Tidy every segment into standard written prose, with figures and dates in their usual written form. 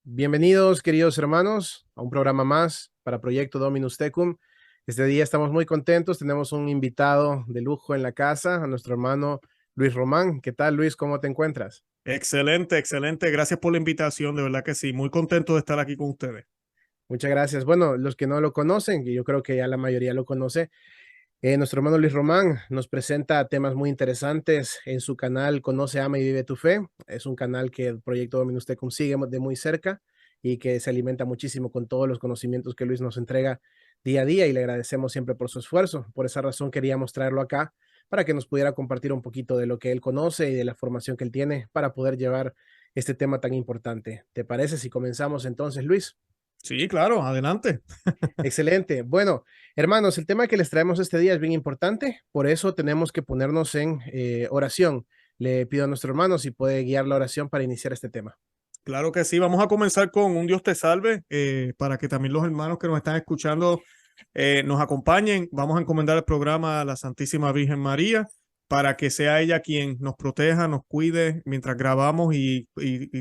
Bienvenidos, queridos hermanos, a un programa más para Proyecto Dominus Tecum. Este día estamos muy contentos, tenemos un invitado de lujo en la casa, a nuestro hermano Luis Román. ¿Qué tal, Luis? ¿Cómo te encuentras? Excelente, excelente. Gracias por la invitación. De verdad que sí. Muy contento de estar aquí con ustedes. Muchas gracias. Bueno, los que no lo conocen, y yo creo que ya la mayoría lo conoce, nuestro hermano Luis Román nos presenta temas muy interesantes en su canal Conoce, Ama y Vive tu Fe. Es un canal que el Proyecto Dominus Tecum sigue de muy cerca y que se alimenta muchísimo con todos los conocimientos que Luis nos entrega día a día y le agradecemos siempre por su esfuerzo. Por esa razón queríamos traerlo acá para que nos pudiera compartir un poquito de lo que él conoce y de la formación que él tiene para poder llevar este tema tan importante. ¿Te parece si comenzamos entonces, Luis? Sí, claro, adelante. Excelente. Bueno, hermanos, el tema que les traemos este día es bien importante, por eso tenemos que ponernos en oración. Le pido a nuestro hermano si puede guiar la oración para iniciar este tema. Claro que sí. Vamos a comenzar con un Dios te salve para que también los hermanos que nos están escuchando nos acompañen. Vamos a encomendar el programa a la Santísima Virgen María para que sea ella quien nos proteja, nos cuide mientras grabamos y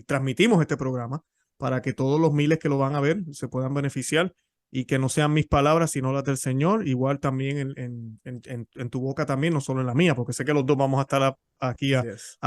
transmitimos este programa, para que todos los miles que lo van a ver se puedan beneficiar y que no sean mis palabras, sino las del Señor, igual también en tu boca también, no solo en la mía, porque sé que los dos vamos a estar aquí Así es,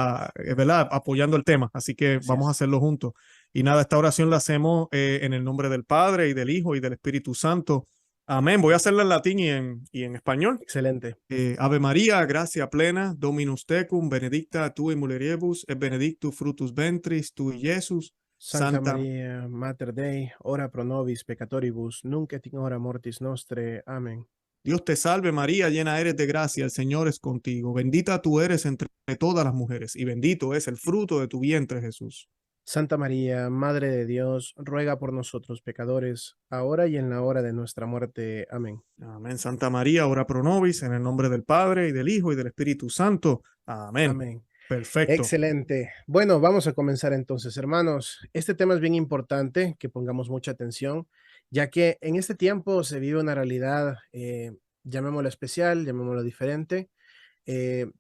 ¿verdad? Apoyando el tema, así que así vamos a es. hacerlo juntos. Y nada, esta oración la hacemos en el nombre del Padre y del Hijo y del Espíritu Santo. Amén. Voy a hacerla en latín y en español. Excelente. Ave María, gracia plena, Dominus tecum, benedicta tu in mulieribus, et benedictus fructus ventris tui, Jesús. Santa Santa María, Mater Dei, ora pro nobis peccatoribus, nunc et in hora mortis nostre. Amén. Dios te salve María, llena eres de gracia, el Señor es contigo. Bendita tú eres entre todas las mujeres y bendito es el fruto de tu vientre, Jesús. Santa María, Madre de Dios, ruega por nosotros pecadores, ahora y en la hora de nuestra muerte. Amén. Amén. Santa María, ora pro nobis, en el nombre del Padre y del Hijo y del Espíritu Santo. Amén. Amén. Perfecto. Excelente. Bueno, vamos a comenzar entonces, hermanos. Este tema es bien importante que pongamos mucha atención, ya que en este tiempo se vive una realidad, llamémoslo especial, llamémoslo diferente.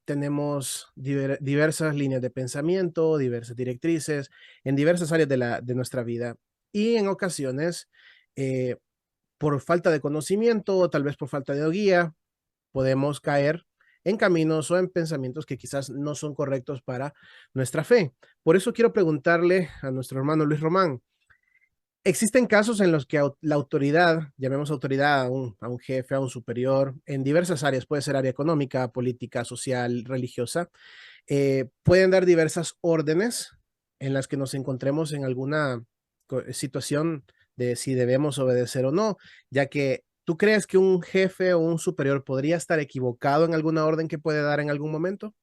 Tenemos diversas líneas de pensamiento, diversas directrices en diversas áreas de nuestra vida. Y en ocasiones, eh, por falta de conocimiento o tal vez por falta de guía, podemos caer en caminos o en pensamientos que quizás no son correctos para nuestra fe. Por eso quiero preguntarle a nuestro hermano Luis Román, ¿existen casos en los que la autoridad, llamemos autoridad a un jefe, a un superior, en diversas áreas, puede ser área económica, política, social, religiosa, pueden dar diversas órdenes en las que nos encontremos en alguna situación de si debemos obedecer o no, ya que tú crees que un jefe o un superior podría estar equivocado en alguna orden que puede dar en algún momento?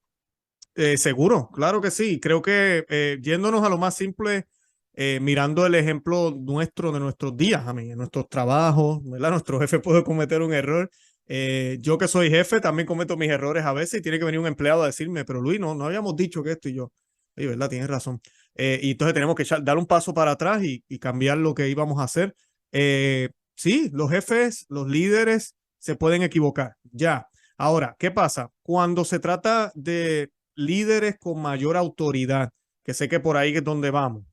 Seguro, claro que sí. Creo que yéndonos a lo más simple, mirando el ejemplo nuestro de nuestros días, a mí, en nuestros trabajos, ¿verdad? Nuestro jefe puede cometer un error. Yo que soy jefe también cometo mis errores a veces y tiene que venir un empleado a decirme, pero Luis, no habíamos dicho que esto y yo. Y verdad, tienes razón. Y entonces tenemos que dar un paso para atrás y cambiar lo que íbamos a hacer. Sí, los jefes, los líderes se pueden equivocar, ya. Ahora, ¿qué pasa? Cuando se trata de líderes con mayor autoridad, que sé que por ahí es donde vamos.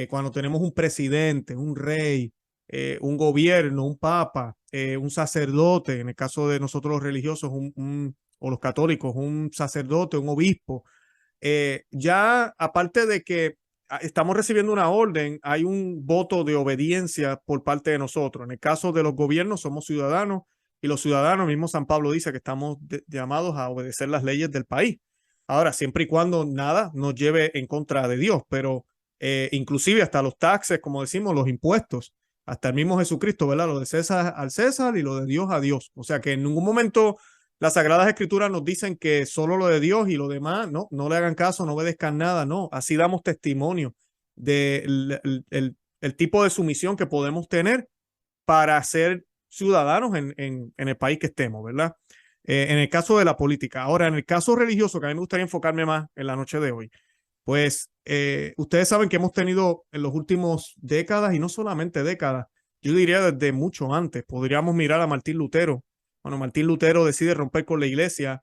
Cuando tenemos un presidente, un rey, un gobierno, un papa, un sacerdote, en el caso de nosotros los religiosos, o los católicos, un sacerdote, un obispo, ya aparte de que estamos recibiendo una orden, hay un voto de obediencia por parte de nosotros. En el caso de los gobiernos, somos ciudadanos y los ciudadanos, mismo San Pablo dice que estamos llamados a obedecer las leyes del país. Ahora, siempre y cuando nada nos lleve en contra de Dios, pero inclusive hasta los taxes, como decimos, los impuestos, hasta el mismo Jesucristo, ¿verdad? Lo de César al César y lo de Dios a Dios. O sea que en ningún momento las Sagradas Escrituras nos dicen que solo lo de Dios y lo demás, no le hagan caso, no obedezcan nada, no. Así damos testimonio del el tipo de sumisión que podemos tener para ser ciudadanos en el país que estemos, ¿verdad? En el caso de la política. Ahora, en el caso religioso, que a mí me gustaría enfocarme más en la noche de hoy, pues ustedes saben que hemos tenido en los últimos décadas, y no solamente décadas, yo diría desde mucho antes, podríamos mirar a Martín Lutero. Cuando Martín Lutero decide romper con la iglesia,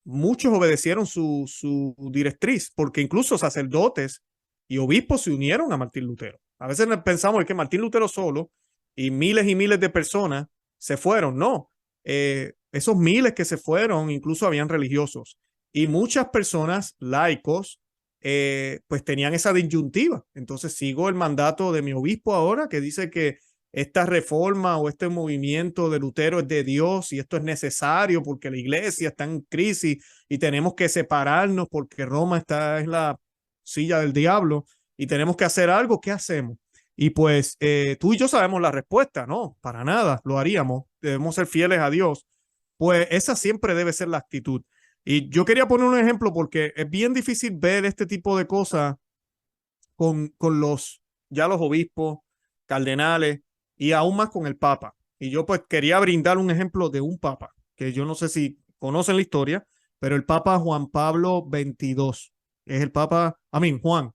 muchos obedecieron su directriz, porque incluso sacerdotes y obispos se unieron a Martín Lutero. A veces pensamos que Martín Lutero solo y miles de personas se fueron. No, esos miles que se fueron incluso habían religiosos y muchas personas laicos pues tenían esa disyuntiva. Entonces sigo el mandato de mi obispo ahora que dice que esta reforma o este movimiento de Lutero es de Dios y esto es necesario porque la iglesia está en crisis y tenemos que separarnos porque Roma está en la silla del diablo y tenemos que hacer algo. ¿Qué hacemos? Y pues tú y yo sabemos la respuesta, no, para nada, lo haríamos, debemos ser fieles a Dios. Pues esa siempre debe ser la actitud. Y yo quería poner un ejemplo porque es bien difícil ver este tipo de cosas con ya los obispos, cardenales y aún más con el Papa. Y yo pues quería brindar un ejemplo de un Papa, que yo no sé si conocen la historia, pero el Papa Juan Pablo XXII es el Papa,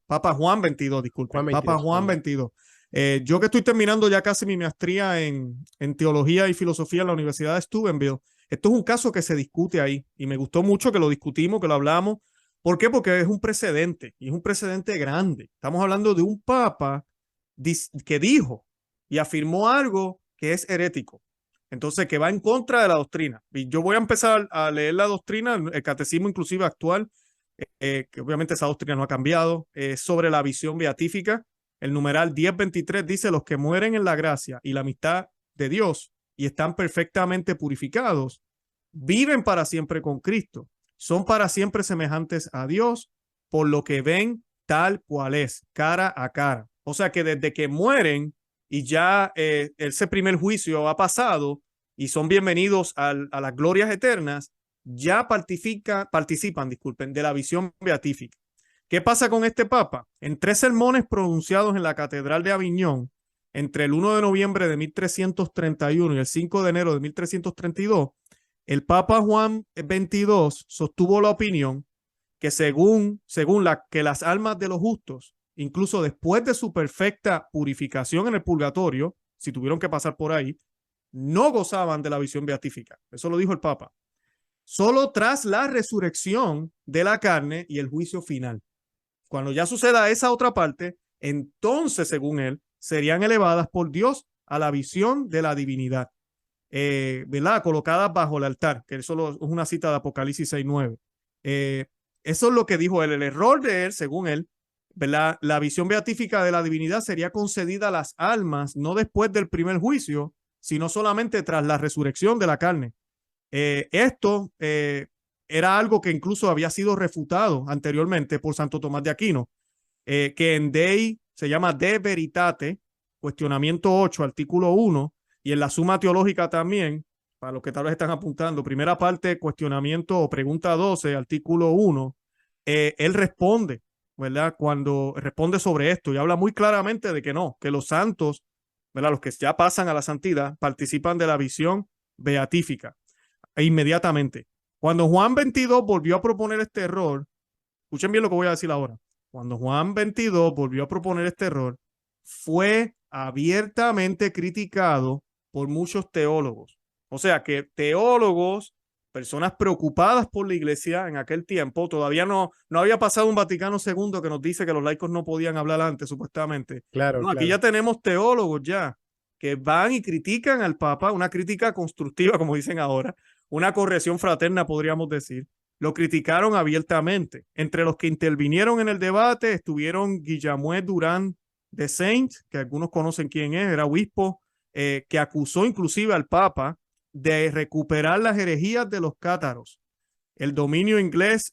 Papa Juan XXII, disculpen, Juan Papa 22, Juan Juan. XXII. Yo que estoy terminando ya casi mi maestría en teología y filosofía en la Universidad de Steubenville, esto es un caso que se discute ahí y me gustó mucho que lo discutimos, que lo hablamos. ¿Por qué? Porque es un precedente y es un precedente grande. Estamos hablando de un papa que dijo y afirmó algo que es herético. Entonces, que va en contra de la doctrina. Y yo voy a empezar a leer la doctrina, el catecismo inclusive actual, que obviamente esa doctrina no ha cambiado, sobre la visión beatífica. El numeral 1023 dice, los que mueren en la gracia y la amistad de Dios y están perfectamente purificados, viven para siempre con Cristo, son para siempre semejantes a Dios, por lo que ven tal cual es, cara a cara. O sea que desde que mueren y ya ese primer juicio ha pasado y son bienvenidos a las glorias eternas, ya participan, disculpen, de la visión beatífica. ¿Qué pasa con este Papa? En 3 sermones pronunciados en la Catedral de Aviñón, entre el 1 de noviembre de 1331 y el 5 de enero de 1332, el Papa Juan XXII sostuvo la opinión que que las almas de los justos, incluso después de su perfecta purificación en el purgatorio, si tuvieron que pasar por ahí, no gozaban de la visión beatífica. Eso lo dijo el Papa. Solo tras la resurrección de la carne y el juicio final. Cuando ya suceda esa otra parte, entonces, según él, serían elevadas por Dios a la visión de la divinidad. ¿Verdad? Colocadas bajo el altar, que eso es una cita de Apocalipsis 6:9. Eso es lo que dijo él. El error de él, según él, ¿verdad? La visión beatífica de la divinidad sería concedida a las almas no después del primer juicio, sino solamente tras la resurrección de la carne. Esto era algo que incluso había sido refutado anteriormente por Santo Tomás de Aquino, que en Dei se llama De Veritate, cuestionamiento 8, artículo 1, y en la Suma Teológica también, para los que tal vez están apuntando, primera parte, cuestionamiento o pregunta 12, artículo 1, él responde, ¿verdad? Cuando responde sobre esto y habla muy claramente de que no, que los santos, ¿verdad? Los que ya pasan a la santidad, participan de la visión beatífica inmediatamente. Cuando Juan 22 volvió a proponer este error, escuchen bien lo que voy a decir ahora. Cuando Juan 22 volvió a proponer este error, fue abiertamente criticado por muchos teólogos. O sea que teólogos, personas preocupadas por la iglesia en aquel tiempo, todavía no había pasado un Vaticano II que nos dice que los laicos no podían hablar antes, supuestamente. Claro, No, aquí ya claro. tenemos teólogos ya que van y critican al Papa, una crítica constructiva, como dicen ahora, una corrección fraterna, podríamos decir. Lo criticaron abiertamente. Entre los que intervinieron en el debate estuvieron Guillermo Durán de Saint, que algunos conocen quién es, era obispo, que acusó inclusive al Papa de recuperar las herejías de los cátaros. El dominio inglés,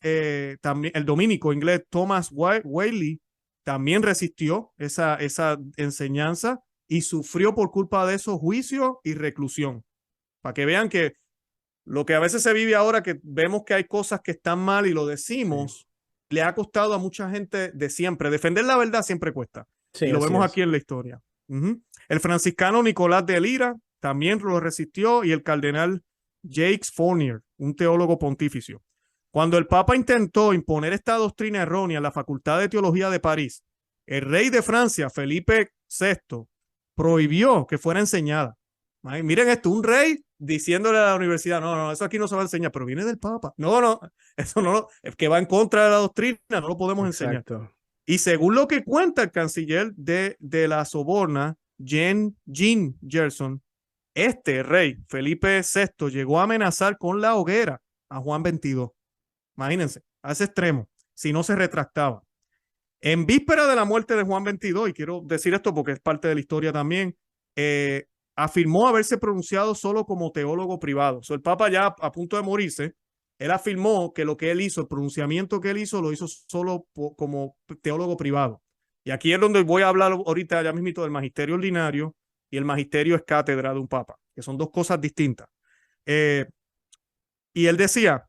también, el dominico inglés Thomas Whaley también resistió esa enseñanza y sufrió por culpa de eso juicio y reclusión. Para que vean que lo que a veces se vive ahora, que vemos que hay cosas que están mal y lo decimos, sí, le ha costado a mucha gente de siempre. Defender la verdad siempre cuesta. Sí, Y lo así vemos es. aquí en la historia. El franciscano Nicolás de Lira también lo resistió y el cardenal Jacques Fournier, un teólogo pontificio. Cuando el Papa intentó imponer esta doctrina errónea en la Facultad de Teología de París, el rey de Francia, Felipe VI, prohibió que fuera enseñada. Ay, miren esto, un rey diciéndole a la universidad, no, eso aquí no se va a enseñar, pero viene del Papa. No, eso no, es que va en contra de la doctrina, no lo podemos enseñar. Exacto. Y según lo que cuenta el canciller de la Soborna, Jean Gerson, este rey, Felipe VI, llegó a amenazar con la hoguera a Juan XXII. Imagínense, a ese extremo, si no se retractaba. En víspera de la muerte de Juan XXII, y quiero decir esto porque es parte de la historia también, afirmó haberse pronunciado solo como teólogo privado. O sea, el Papa ya a punto de morirse, él afirmó que lo que él hizo, el pronunciamiento que él hizo, lo hizo solo como teólogo privado. Y aquí es donde voy a hablar ahorita ya mismito del magisterio ordinario y el magisterio es cátedra de un papa, que son dos cosas distintas. Y él decía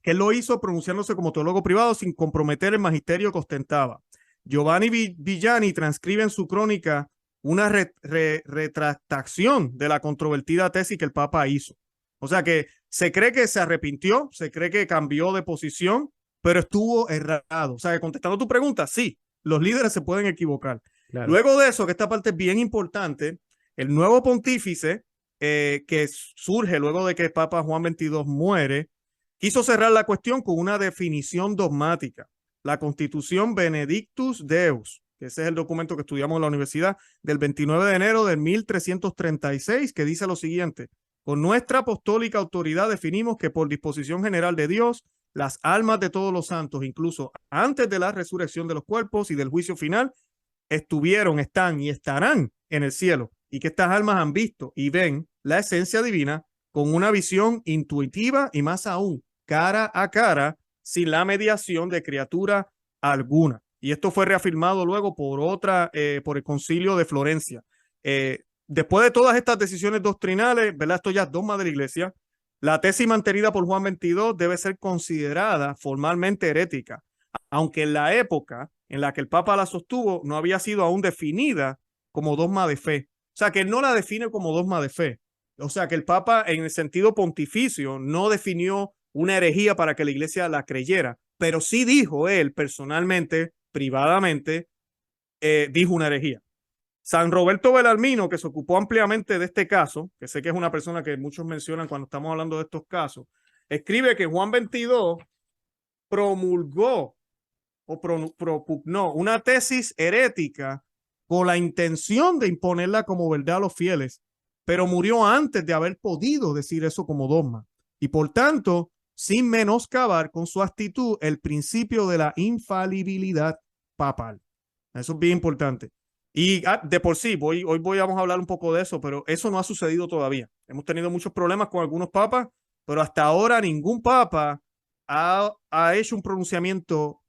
que él lo hizo pronunciándose como teólogo privado sin comprometer el magisterio que ostentaba. Giovanni Villani transcribe en su crónica una retractación de la controvertida tesis que el Papa hizo. O sea que se cree que se arrepintió, se cree que cambió de posición, pero estuvo errado. O sea que contestando tu pregunta, sí, los líderes se pueden equivocar. Claro. Luego de eso, que esta parte es bien importante, el nuevo pontífice que surge luego de que el Papa Juan XXII muere, quiso cerrar la cuestión con una definición dogmática, la Constitución Benedictus Deus, que ese es el documento que estudiamos en la universidad del 29 de enero de 1336, que dice lo siguiente: con nuestra apostólica autoridad definimos que por disposición general de Dios, las almas de todos los santos, incluso antes de la resurrección de los cuerpos y del juicio final, están y estarán en el cielo, y que estas almas han visto y ven la esencia divina con una visión intuitiva y más aún cara a cara, sin la mediación de criatura alguna. Y esto fue reafirmado luego por el Concilio de Florencia. Después de todas estas decisiones doctrinales, ¿verdad? Esto ya es dogma de la Iglesia. La tesis mantenida por Juan XXII debe ser considerada formalmente herética, aunque en la época en la que el Papa la sostuvo no había sido aún definida como dogma de fe. O sea, que él no la define como dogma de fe. O sea, que el Papa en el sentido pontificio no definió una herejía para que la Iglesia la creyera, pero sí dijo él personalmente, privadamente, dijo una herejía. San Roberto Belarmino, que se ocupó ampliamente de este caso, que sé que es una persona que muchos mencionan cuando estamos hablando de estos casos, escribe que Juan XXII promulgó o propugnó una tesis herética con la intención de imponerla como verdad a los fieles, pero murió antes de haber podido decir eso como dogma. Y por tanto, sin menoscabar con su actitud el principio de la infalibilidad papal. Eso es bien importante. Y de por sí, hoy vamos a hablar un poco de eso, pero eso no ha sucedido todavía. Hemos tenido muchos problemas con algunos papas, pero hasta ahora ningún papa ha hecho un pronunciamiento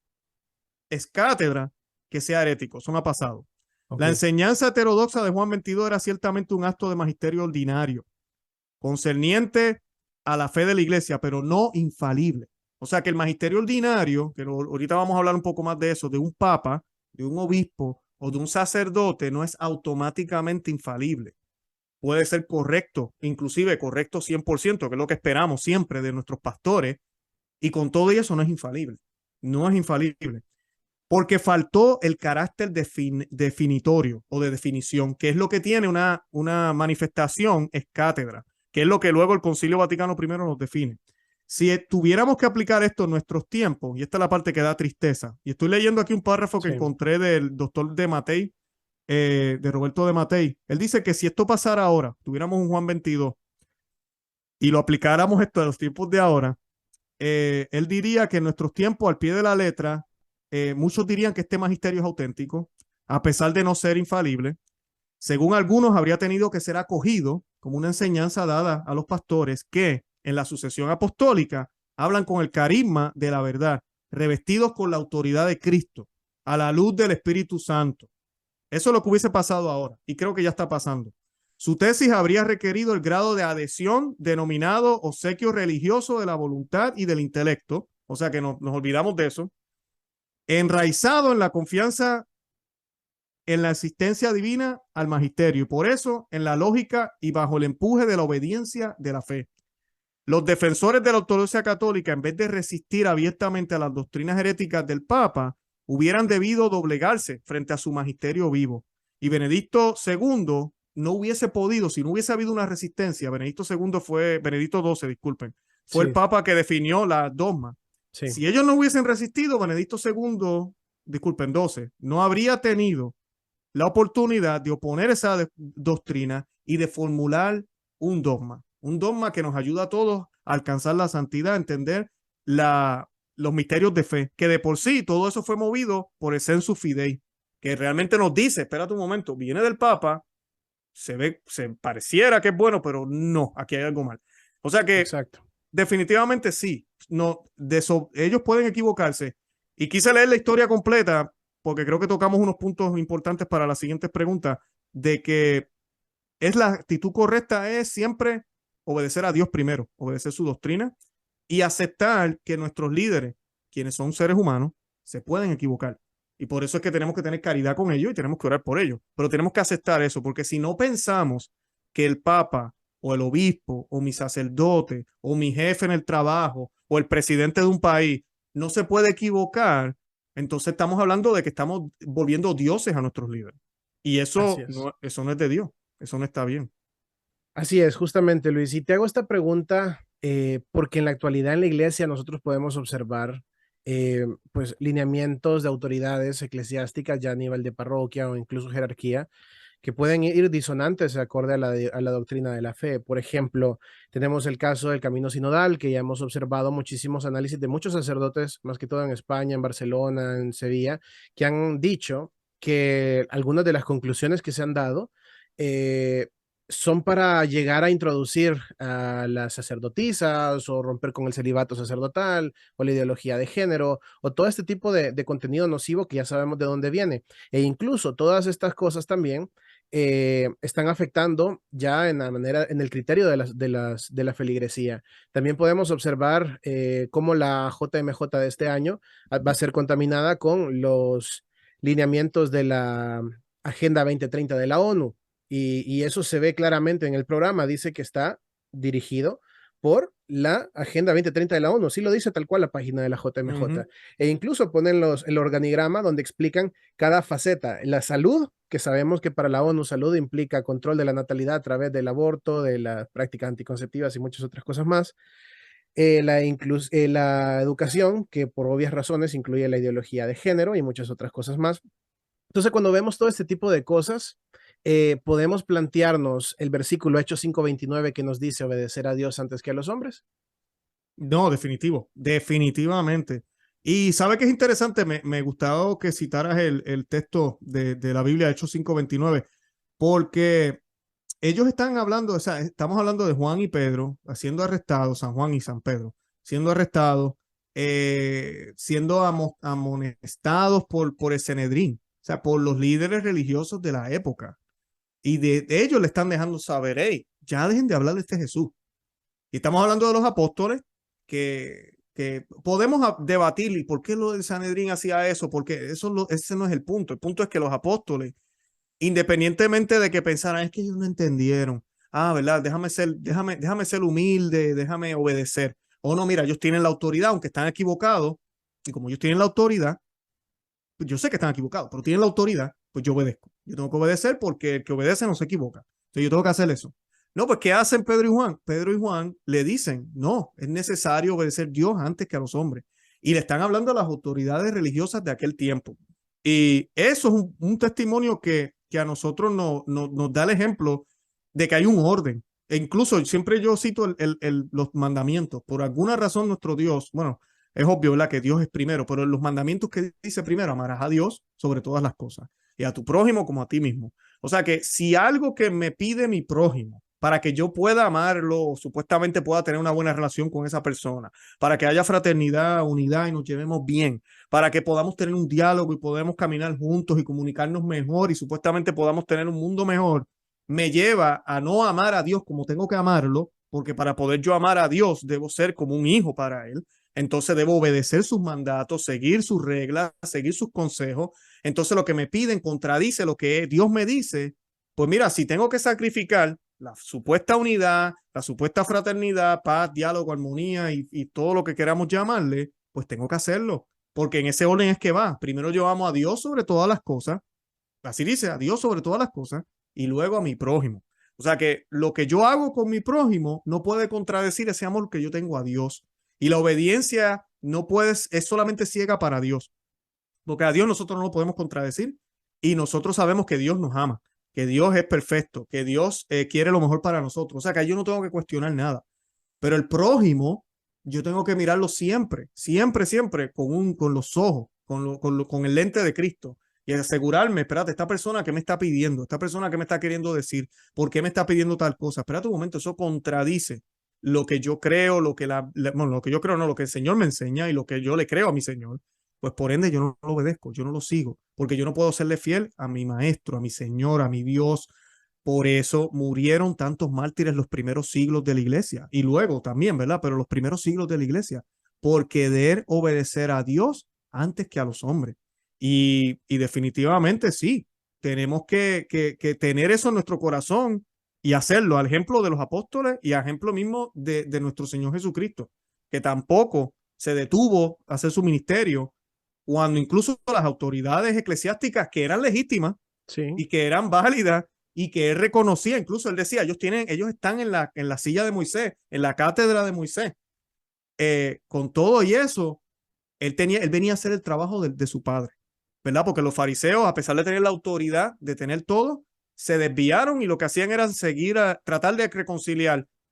es cátedra que sea herético. Eso no ha pasado. Okay. La enseñanza heterodoxa de Juan XXII era ciertamente un acto de magisterio ordinario, concerniente a la fe de la Iglesia, pero no infalible. O sea que el magisterio ordinario, que ahorita vamos a hablar un poco más de eso, de un papa, de un obispo o de un sacerdote, no es automáticamente infalible. Puede ser correcto, inclusive correcto 100%, que es lo que esperamos siempre de nuestros pastores, y con todo eso no es infalible. No es infalible. Porque faltó el carácter definitorio o de definición, que es lo que tiene una manifestación es cátedra, que es lo que luego el Concilio Vaticano I nos define. Si tuviéramos que aplicar esto en nuestros tiempos, y esta es la parte que da tristeza, y estoy leyendo aquí un párrafo que encontré del doctor de Matei, de Roberto de Matei. Él dice que si esto pasara ahora, tuviéramos un Juan XXII, y lo aplicáramos esto a los tiempos de ahora, él diría que en nuestros tiempos, al pie de la letra, muchos dirían que este magisterio es auténtico, a pesar de no ser infalible. Según algunos, habría tenido que ser acogido como una enseñanza dada a los pastores que, en la sucesión apostólica, hablan con el carisma de la verdad, revestidos con la autoridad de Cristo, a la luz del Espíritu Santo. Eso es lo que hubiese pasado ahora, y creo que ya está pasando. Su tesis habría requerido el grado de adhesión denominado obsequio religioso de la voluntad y del intelecto, o sea que nos olvidamos de eso, enraizado en la confianza en la existencia divina al magisterio, y por eso en la lógica y bajo el empuje de la obediencia de la fe. Los defensores de la ortodoxia católica, en vez de resistir abiertamente a las doctrinas heréticas del Papa, hubieran debido doblegarse frente a su magisterio vivo. Y Benedicto II no hubiese podido, si no hubiese habido una resistencia, Benedicto XII, disculpen, fue el Papa que definió las dogmas. Sí. Si ellos no hubiesen resistido, Benedicto II disculpen, 12, no habría tenido la oportunidad de oponer esa doctrina y de formular un dogma que nos ayuda a todos a alcanzar la santidad, a entender los misterios de fe, que de por sí todo eso fue movido por el sensu fidei, que realmente nos dice, espérate un momento, viene del Papa, se pareciera que es bueno, pero no, aquí hay algo mal. O sea que Exacto. definitivamente sí, no, ellos pueden equivocarse. Y quise leer la historia completa porque creo que tocamos unos puntos importantes para las siguientes preguntas, de que es la actitud correcta es siempre obedecer a Dios primero, obedecer su doctrina y aceptar que nuestros líderes, quienes son seres humanos, se pueden equivocar. Y por eso es que tenemos que tener caridad con ellos y tenemos que orar por ellos. Pero tenemos que aceptar eso, porque si no pensamos que el Papa o el obispo o mi sacerdote o mi jefe en el trabajo o el presidente de un país no se puede equivocar, entonces estamos hablando de que estamos volviendo dioses a nuestros líderes. Y Así es. eso no es de Dios, eso no está bien. Así es, justamente, Luis. Y te hago esta pregunta porque en la actualidad en la iglesia nosotros podemos observar pues lineamientos de autoridades eclesiásticas ya a nivel de parroquia o incluso jerarquía que pueden ir disonantes acorde a a la doctrina de la fe. Por ejemplo, tenemos el caso del camino sinodal, que ya hemos observado muchísimos análisis de muchos sacerdotes, más que todo en España, en Barcelona, en Sevilla, que han dicho que algunas de las conclusiones que se han dado eh, son para llegar a introducir a las sacerdotisas o romper con el celibato sacerdotal o la ideología de género o todo este tipo de contenido nocivo que ya sabemos de dónde viene. E incluso todas estas cosas también están afectando ya en la manera, en el criterio de la feligresía. También podemos observar cómo la JMJ de este año va a ser contaminada con los lineamientos de la Agenda 2030 de la ONU. Y eso se ve claramente en el programa. Dice que está dirigido por la Agenda 2030 de la ONU. Sí lo dice tal cual la página de la JMJ. E incluso ponen el organigrama donde explican cada faceta. La salud, que sabemos que para la ONU salud implica control de la natalidad a través del aborto, de las prácticas anticonceptivas y muchas otras cosas más. La educación, que por obvias razones incluye la ideología de género y muchas otras cosas más. Entonces, cuando vemos todo este tipo de cosas, podemos plantearnos el versículo Hechos 5:29 que nos dice obedecer a Dios antes que a los hombres. No, definitivo, definitivamente. Y sabe que es interesante, me gustaba que citaras el texto de la Biblia, Hechos 5:29, porque ellos están hablando, o sea, estamos hablando de Juan y Pedro siendo arrestados, San Juan y San Pedro, siendo arrestados, siendo amonestados por el Sanedrín, o sea, por los líderes religiosos de la época. Y de ellos le están dejando saber, hey, ya dejen de hablar de este Jesús. Y estamos hablando de los apóstoles que podemos debatir y por qué lo del Sanedrín hacía eso, porque ese no es el punto. El punto es que los apóstoles, independientemente de que pensaran, es que ellos no entendieron. Ah, ¿verdad? Déjame ser humilde, déjame obedecer. O no, mira, ellos tienen la autoridad, aunque están equivocados. Y como ellos tienen la autoridad, pues yo sé que están equivocados, pero tienen la autoridad, pues yo obedezco. Yo tengo que obedecer porque el que obedece no se equivoca. Entonces yo tengo que hacer eso. No, pues ¿qué hacen Pedro y Juan? Pedro y Juan le dicen, no, es necesario obedecer a Dios antes que a los hombres. Y le están hablando a las autoridades religiosas de aquel tiempo. Y eso es un testimonio que a nosotros nos da el ejemplo de que hay un orden. E incluso siempre yo cito los mandamientos. Por alguna razón nuestro Dios, bueno, es obvio, ¿verdad? Que Dios es primero, pero en los mandamientos que dice primero, amarás a Dios sobre todas las cosas y a tu prójimo como a ti mismo. O sea que si algo que me pide mi prójimo para que yo pueda amarlo, supuestamente pueda tener una buena relación con esa persona, para que haya fraternidad, unidad y nos llevemos bien, para que podamos tener un diálogo y podamos caminar juntos y comunicarnos mejor y supuestamente podamos tener un mundo mejor, me lleva a no amar a Dios como tengo que amarlo, porque para poder yo amar a Dios debo ser como un hijo para Él. Entonces debo obedecer sus mandatos, seguir sus reglas, seguir sus consejos. Entonces lo que me piden contradice lo que Dios me dice. Pues mira, si tengo que sacrificar la supuesta unidad, la supuesta fraternidad, paz, diálogo, armonía y todo lo que queramos llamarle, pues tengo que hacerlo. Porque en ese orden es que va. Primero yo amo a Dios sobre todas las cosas. Así dice, a Dios sobre todas las cosas. Y luego a mi prójimo. O sea que lo que yo hago con mi prójimo no puede contradecir ese amor que yo tengo a Dios. Y la obediencia no puede, es solamente ciega para Dios. porque a Dios nosotros no lo podemos contradecir y nosotros sabemos que Dios nos ama, que Dios es perfecto, que Dios quiere lo mejor para nosotros. O sea, que yo no tengo que cuestionar nada. Pero el prójimo, yo tengo que mirarlo siempre, siempre, siempre con los ojos, con el lente de Cristo y asegurarme, espérate, esta persona que me está pidiendo, esta persona que me está queriendo decir, ¿por qué me está pidiendo tal cosa? Espérate un momento, eso contradice lo que yo creo, bueno, lo que yo creo, no, lo que el Señor me enseña y lo que yo le creo a mi Señor. Pues por ende yo no lo obedezco, yo no lo sigo, porque yo no puedo serle fiel a mi maestro, a mi Señor, a mi Dios. Por eso murieron tantos mártires los primeros siglos de la iglesia y luego también, ¿verdad? Pero los primeros siglos de la iglesia, por querer obedecer a Dios antes que a los hombres. Y definitivamente sí, tenemos que tener eso en nuestro corazón y hacerlo al ejemplo de los apóstoles y al ejemplo mismo de nuestro Señor Jesucristo, que tampoco se detuvo a hacer su ministerio cuando incluso las autoridades eclesiásticas que eran legítimas Sí, y que eran válidas y que él reconocía, incluso él decía, ellos están en la silla de Moisés, en la cátedra de Moisés. Con todo y eso, él venía a hacer el trabajo de su padre, ¿verdad? Porque los fariseos, a pesar de tener la autoridad de tener todo, se desviaron y lo que hacían era tratar de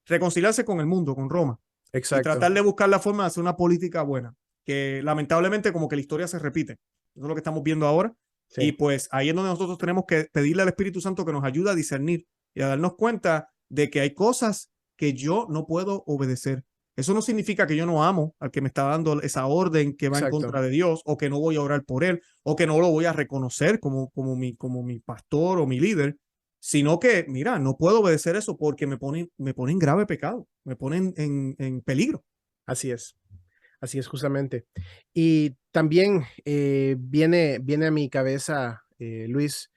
reconciliarse con el mundo, con Roma, y exacto. tratar de buscar la forma de hacer una política buena, que lamentablemente como que la historia se repite. Eso es lo que estamos viendo ahora. Y Sí. pues ahí es donde nosotros tenemos que pedirle al Espíritu Santo que nos ayude a discernir y a darnos cuenta de que hay cosas que yo no puedo obedecer. Eso no significa que yo no amo al que me está dando esa orden que va en Exacto. contra de Dios, o que no voy a orar por él, o que no lo voy a reconocer como mi pastor o mi líder, sino que, mira, no puedo obedecer eso porque me pone en grave pecado, me pone en peligro. Así es justamente. Y también viene a mi cabeza, Luis,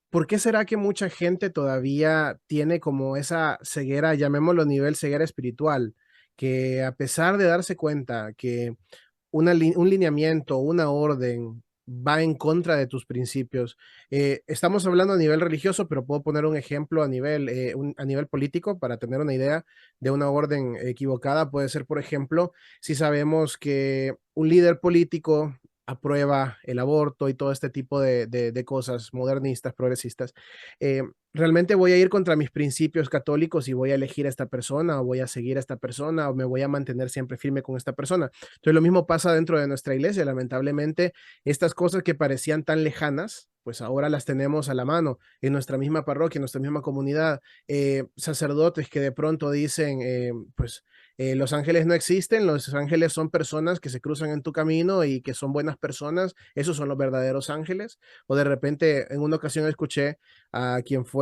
¿por qué será que mucha gente todavía tiene como esa ceguera, llamémoslo nivel ceguera espiritual, que a pesar de darse cuenta que un lineamiento, una orden va en contra de tus principios? Estamos hablando a nivel religioso, pero puedo poner un ejemplo a nivel político para tener una idea de una orden equivocada. Puede ser, por ejemplo, si sabemos que un líder político aprueba el aborto y todo este tipo de cosas modernistas, progresistas. eh, ¿Realmente voy a ir contra mis principios católicos y voy a elegir a esta persona o voy a seguir a esta persona o me voy a mantener siempre firme con esta persona? Entonces lo mismo pasa dentro de nuestra iglesia. Lamentablemente, estas cosas que parecían tan lejanas, pues ahora las tenemos a la mano en nuestra misma parroquia, en nuestra misma comunidad. Sacerdotes que de pronto dicen, los ángeles no existen, los ángeles son personas que se cruzan en tu camino y que son buenas personas, esos son los verdaderos ángeles. O de repente, en una ocasión escuché a quien fue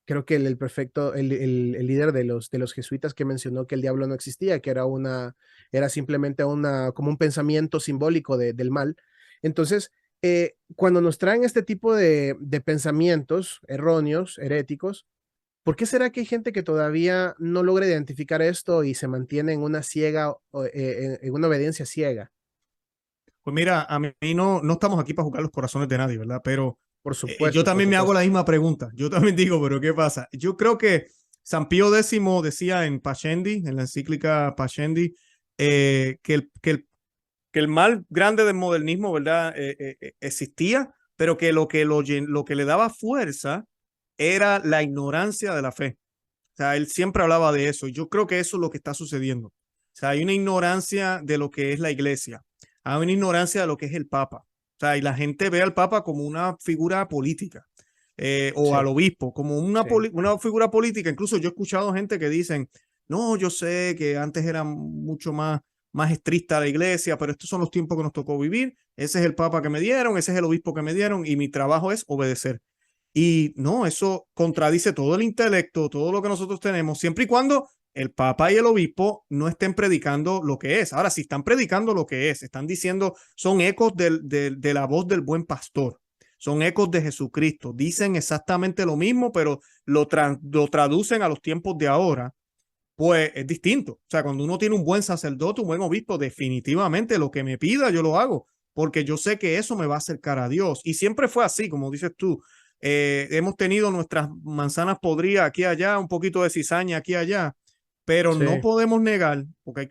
creo que el perfecto, el líder de los jesuitas, que mencionó que el diablo no existía, que era simplemente como un pensamiento simbólico del mal. Entonces, cuando nos traen este tipo de pensamientos erróneos, heréticos, ¿por qué será que hay gente que todavía no logra identificar esto y se mantiene en una en una obediencia ciega? Pues mira, a mí no estamos aquí para jugar los corazones de nadie, ¿verdad? Pero Por yo supuesto, por también me hago la supuesto. misma pregunta. Yo también digo, pero ¿qué pasa? Yo creo que San Pío X decía en Pascendi, en la encíclica Pascendi, que el mal grande del modernismo, ¿verdad? Existía, pero que lo que le daba fuerza era la ignorancia de la fe. O sea, él siempre hablaba de eso. Yo creo que eso es lo que está sucediendo. O sea, hay una ignorancia de lo que es la iglesia. Hay una ignorancia de lo que es el Papa. O sea, y la gente ve al Papa como una figura política, o al Sí, obispo como sí, una figura política. Incluso yo he escuchado gente que dicen, no, yo sé que antes era mucho más estricta la iglesia, pero estos son los tiempos que nos tocó vivir. Ese es el Papa que me dieron, ese es el obispo que me dieron y mi trabajo es obedecer. Y no, eso contradice todo el intelecto, todo lo que nosotros tenemos, siempre y cuando el Papa y el obispo no estén predicando lo que es. Ahora, si están predicando lo que es, están diciendo, son ecos de la voz del buen pastor, son ecos de Jesucristo, dicen exactamente lo mismo, pero lo traducen a los tiempos de ahora, pues es distinto. O sea, cuando uno tiene un buen sacerdote, un buen obispo, definitivamente lo que me pida yo lo hago, porque yo sé que eso me va a acercar a Dios. Y siempre fue así, como dices tú. Hemos tenido nuestras manzanas podridas aquí y allá, un poquito de cizaña aquí y allá, pero no sí, podemos negar, porque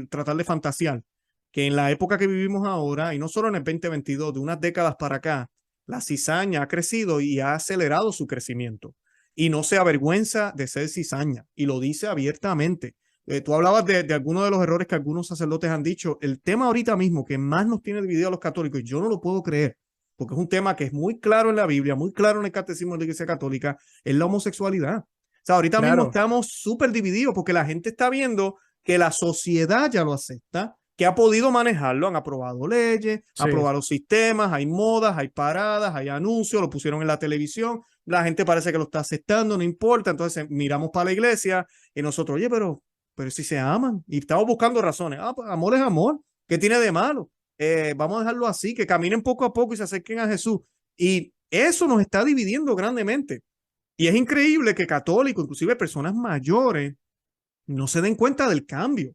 tratar de fantasear, que en la época que vivimos ahora, y no solo en el 2022, de unas décadas para acá, la cizaña ha crecido y ha acelerado su crecimiento. Y no se avergüenza de ser cizaña, y lo dice abiertamente. Tú hablabas de algunos de los errores que algunos sacerdotes han dicho. El tema ahorita mismo que más nos tiene dividido a los católicos, y yo no lo puedo creer, porque es un tema que es muy claro en la Biblia, muy claro en el catecismo de la Iglesia Católica, es la homosexualidad. O sea, ahorita mismo Claro, estamos súper divididos porque la gente está viendo que la sociedad ya lo acepta, que ha podido manejarlo, han aprobado leyes, sí, aprobado sistemas, hay modas, hay paradas, hay anuncios, lo pusieron en la televisión, la gente parece que lo está aceptando, no importa, entonces miramos para la iglesia y nosotros, oye, pero si se aman y estamos buscando razones, pues amor es amor, ¿qué tiene de malo? Vamos a dejarlo así, que caminen poco a poco y se acerquen a Jesús. Y eso nos está dividiendo grandemente. Y es increíble que católicos, inclusive personas mayores, no se den cuenta del cambio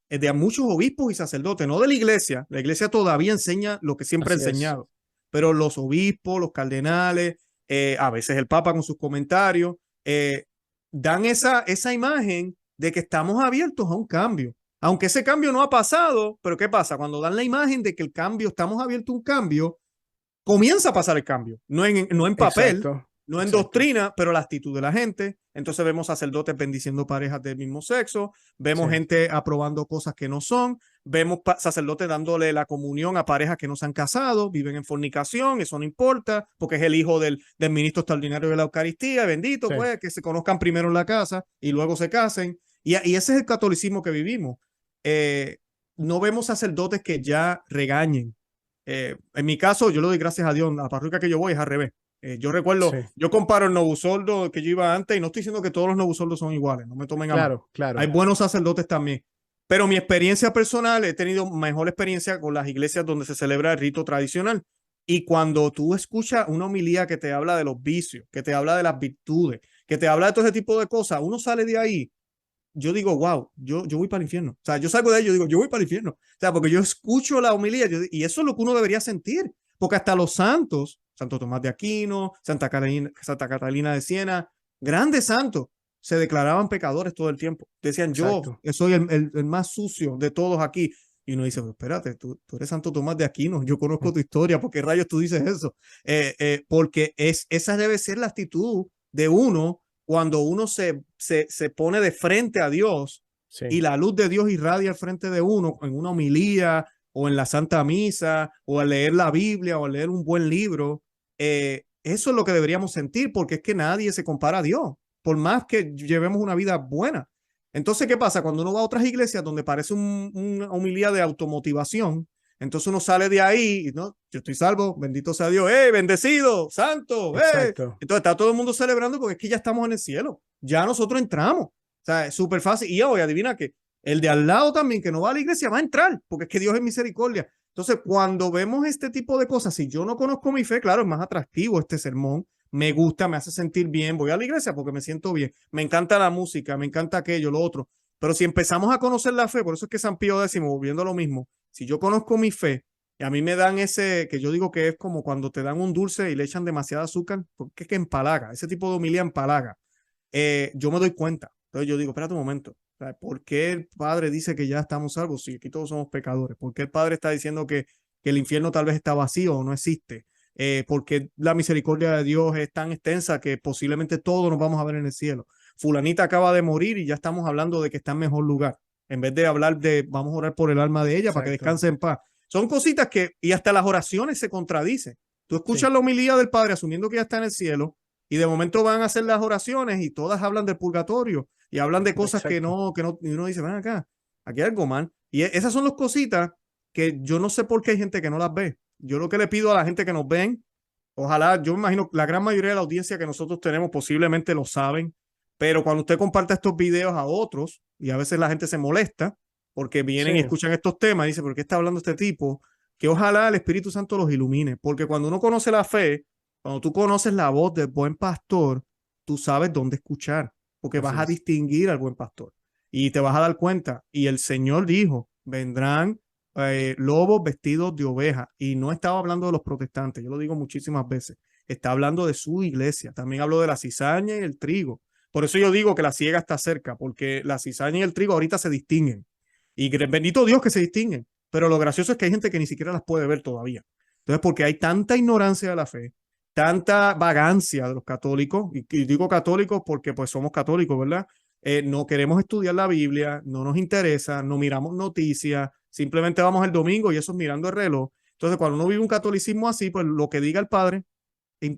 de muchos obispos y sacerdotes, no de la iglesia todavía enseña lo que siempre ha así es. enseñado, pero los obispos, los cardenales, a veces el Papa con sus comentarios, dan esa imagen de que estamos abiertos a un cambio, aunque ese cambio no ha pasado, pero ¿qué pasa? Cuando dan la imagen de que el cambio, estamos abiertos a un cambio, comienza a pasar el cambio, no en papel, Exacto, no en exacto. doctrina, pero la actitud de la gente. Entonces vemos sacerdotes bendiciendo parejas del mismo sexo, Sí, vemos gente aprobando cosas que no son, vemos sacerdotes dándole la comunión a parejas que no se han casado, viven en fornicación, eso no importa, porque es el hijo del ministro extraordinario de la Eucaristía, bendito, sí, pues, que se conozcan primero en la casa y luego se casen. Y ese es el catolicismo que vivimos. Eh, no vemos sacerdotes que ya regañen. En mi caso, yo le doy gracias a Dios, la parroquia que yo voy es al revés. Yo recuerdo, sí. yo comparo el Novusoldo que yo iba antes y no estoy diciendo que todos los Novusoldos son iguales, no me tomen a mal. Claro, Hay claro. buenos sacerdotes también. Pero mi experiencia personal, he tenido mejor experiencia con las iglesias donde se celebra el rito tradicional. Y cuando tú escuchas una homilía que te habla de los vicios, que te habla de las virtudes, que te habla de todo ese tipo de cosas, uno sale de ahí, yo digo, wow, yo voy para el infierno. O sea, yo salgo de ahí, yo digo, yo voy para el infierno. O sea, porque yo escucho la homilía y eso es lo que uno debería sentir. Porque hasta los santos, Santo Tomás de Aquino, Santa Catalina de Siena, grandes santos, se declaraban pecadores todo el tiempo. Decían, yo Exacto. soy el más sucio de todos aquí. Y uno dice, pero espérate, tú eres Santo Tomás de Aquino, yo conozco tu historia, ¿por qué rayos tú dices eso? Porque esa debe ser la actitud de uno cuando uno se pone de frente a Dios y Sí, la luz de Dios irradia al frente de uno en una homilía o en la Santa Misa o al leer la Biblia o al leer un buen libro, eso es lo que deberíamos sentir porque es que nadie se compara a Dios, por más que llevemos una vida buena. Entonces, ¿qué pasa? Cuando uno va a otras iglesias donde parece una homilía de automotivación, entonces uno sale de ahí, ¿no? Yo estoy salvo, bendito sea Dios, ¡eh, bendecido, santo, eh! exacto. Entonces está todo el mundo celebrando porque es que ya estamos en el cielo, ya nosotros entramos. O sea, es súper fácil. Y hoy adivina que el de al lado también, que no va a la iglesia, va a entrar, porque es que Dios es misericordia. Entonces, cuando vemos este tipo de cosas, si yo no conozco mi fe, claro, es más atractivo este sermón, me gusta, me hace sentir bien, voy a la iglesia porque me siento bien, me encanta la música, me encanta aquello, lo otro. Pero si empezamos a conocer la fe, por eso es que San Pío X, volviendo a lo mismo, si yo conozco mi fe, y a mí me dan ese, que yo digo que es como cuando te dan un dulce y le echan demasiada azúcar, porque es que empalaga, ese tipo de homilía empalaga. Yo me doy cuenta. Entonces yo digo, espérate un momento, ¿por qué el Padre dice que ya estamos salvos si aquí todos somos pecadores? ¿Por qué el Padre está diciendo que el infierno tal vez está vacío o no existe? ¿Por qué la misericordia de Dios es tan extensa que posiblemente todos nos vamos a ver en el cielo? Fulanita acaba de morir y ya estamos hablando de que está en mejor lugar, en vez de hablar de vamos a orar por el alma de ella para que Exacto. descanse en paz. Son cositas que, y hasta las oraciones se contradicen. Tú escuchas Sí, la homilía del Padre asumiendo que ya está en el cielo y de momento van a hacer las oraciones y todas hablan del purgatorio y hablan de cosas exacto. que no, y uno dice, ven acá, aquí hay algo mal. Y esas son las cositas que yo no sé por qué hay gente que no las ve. Yo lo que le pido a la gente que nos ven, ojalá, yo me imagino la gran mayoría de la audiencia que nosotros tenemos posiblemente lo saben, pero cuando usted comparte estos videos a otros, y a veces la gente se molesta porque Sí, vienen y escuchan estos temas y dicen, ¿por qué está hablando este tipo? Que ojalá el Espíritu Santo los ilumine, porque cuando uno conoce la fe, cuando tú conoces la voz del buen pastor, tú sabes dónde escuchar, porque así vas a es. distinguir al buen pastor y te vas a dar cuenta. Y el Señor dijo, vendrán lobos vestidos de oveja. Y no estaba hablando de los protestantes, yo lo digo muchísimas veces. Está hablando de su iglesia. También habló de la cizaña y el trigo. Por eso yo digo que la siega está cerca, porque la cizaña y el trigo ahorita se distinguen. Y bendito Dios que se distinguen. pero lo gracioso es que hay gente que ni siquiera las puede ver todavía. Entonces, porque hay tanta ignorancia de la fe, tanta vagancia de los católicos, y digo católicos porque pues somos católicos, ¿verdad? No queremos estudiar la Biblia, no nos interesa, no miramos noticias, simplemente vamos el domingo y eso es mirando el reloj. Entonces, cuando uno vive un catolicismo así, pues lo que diga el padre,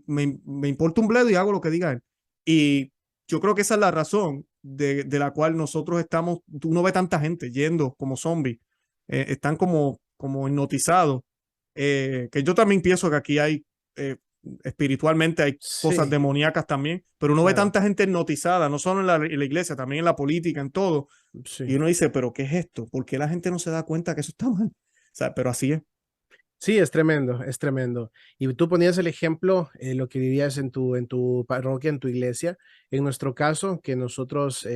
me importa un bledo y hago lo que diga él. Y yo creo que esa es la razón de la cual nosotros estamos, uno ve tanta gente yendo como zombies, están como hipnotizados, que yo también pienso que aquí hay, espiritualmente hay cosas Sí, demoníacas también, pero uno ve claro, tanta gente hipnotizada, no solo en la iglesia, también en la política, en todo, y sí. uno dice, pero ¿qué es esto? ¿Por qué la gente no se da cuenta que eso está mal? O sea, pero así es. Sí, es tremendo, es tremendo. Y tú ponías el ejemplo, lo que vivías en tu parroquia, en tu iglesia. En nuestro caso, que nosotros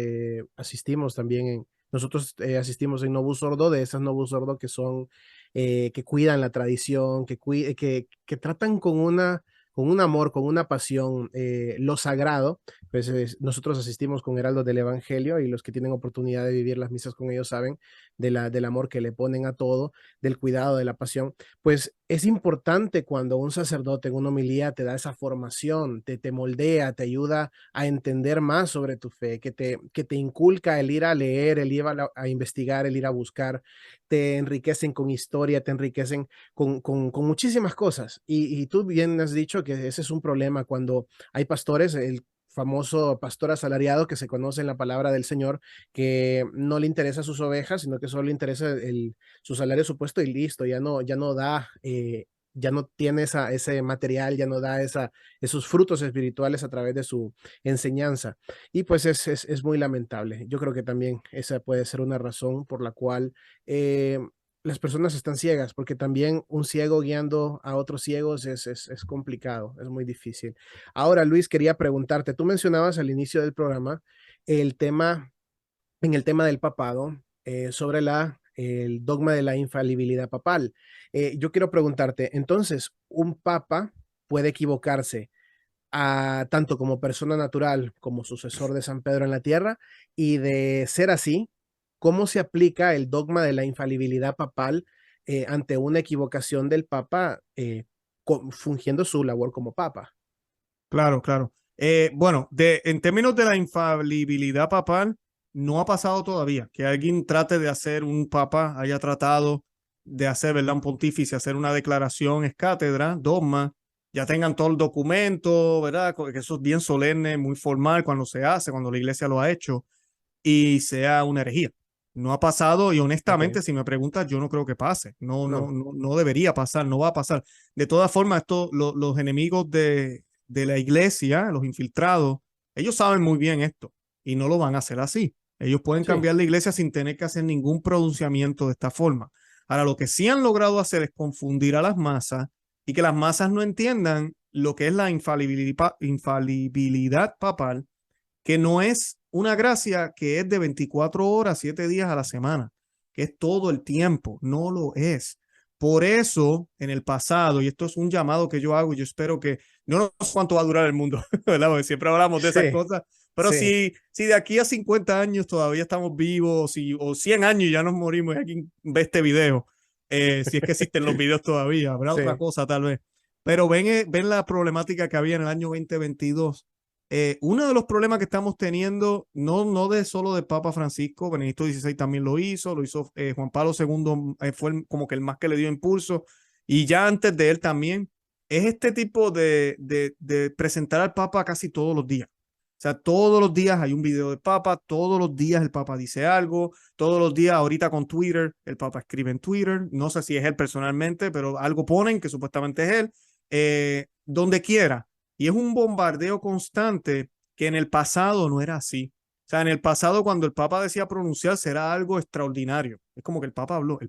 asistimos también nosotros asistimos en Novus Ordo, de esas Novus Ordo que son, que cuidan la tradición, que tratan con un amor, con una pasión, lo sagrado. Pues nosotros asistimos con Heraldos del Evangelio y los que tienen oportunidad de vivir las misas con ellos saben del amor que le ponen a todo, del cuidado, de la pasión. Pues es importante cuando un sacerdote en una homilía te da esa formación, te moldea, te ayuda a entender más sobre tu fe, que te inculca el ir a leer, el ir a investigar, el ir a buscar, te enriquecen con historia, te enriquecen con muchísimas cosas. Y tú bien has dicho que ese es un problema cuando hay pastores, el famoso pastor asalariado que se conoce en la palabra del Señor, que no le interesa sus ovejas, sino que solo le interesa su salario supuesto y listo, ya no da, ya no tiene ese material, ya no da esos frutos espirituales a través de su enseñanza. Y pues es muy lamentable. Yo creo que también esa puede ser una razón por la cual eh, las personas están ciegas, porque también un ciego guiando a otros ciegos es complicado, es muy difícil. Ahora, Luis, quería preguntarte, tú mencionabas al inicio del programa el tema en el tema del papado, sobre el dogma de la infalibilidad papal. Yo quiero preguntarte, entonces, ¿un papa puede equivocarse tanto como persona natural como sucesor de San Pedro en la tierra? Y de ser así, ¿cómo se aplica el dogma de la infalibilidad papal ante una equivocación del papa fungiendo su labor como papa? Claro, claro. Bueno, en términos de la infalibilidad papal, no ha pasado todavía que alguien trate de hacer un papa, haya tratado de hacer, ¿verdad? Un pontífice, hacer una declaración es cátedra, dogma, ya tengan todo el documento, ¿verdad? Que eso es bien solemne, muy formal cuando se hace, cuando la iglesia lo ha hecho, y sea una herejía. No ha pasado y Ok, honestamente, si me preguntas, yo no creo que pase. No, no, no, no, no debería pasar, no va a pasar. De todas formas, los enemigos de la iglesia, los infiltrados, ellos saben muy bien esto y no lo van a hacer así. Ellos pueden sí, cambiar la iglesia sin tener que hacer ningún pronunciamiento de esta forma. Ahora, lo que sí han logrado hacer es confundir a las masas y que las masas no entiendan lo que es la infalibilidad papal, que no es una gracia que es de 24 horas, 7 días a la semana, que es todo el tiempo, no lo es. Por eso, en el pasado, y esto es un llamado que yo hago, y yo espero que, no sé cuánto va a durar el mundo, ¿verdad? Porque siempre hablamos de esas sí, cosas, pero sí, si de aquí a 50 años todavía estamos vivos, o 100 años y ya nos morimos y alguien ve este video, si es que existen los videos todavía, habrá otra sí, cosa tal vez. Pero ven la problemática que había en el año 2022. Uno de los problemas que estamos teniendo, no de solo de Papa Francisco, Benedicto XVI también lo hizo Juan Pablo II, fue como que el más que le dio impulso, y ya antes de él también, es este tipo de presentar al Papa casi todos los días. O sea, todos los días hay un video del Papa, todos los días el Papa dice algo, todos los días ahorita con Twitter, el Papa escribe en Twitter, no sé si es él personalmente, pero algo ponen que supuestamente es él, donde quiera. Y es un bombardeo constante que en el pasado no era así. O sea, en el pasado cuando el Papa decía pronunciarse era algo extraordinario. Es como que el Papa habló,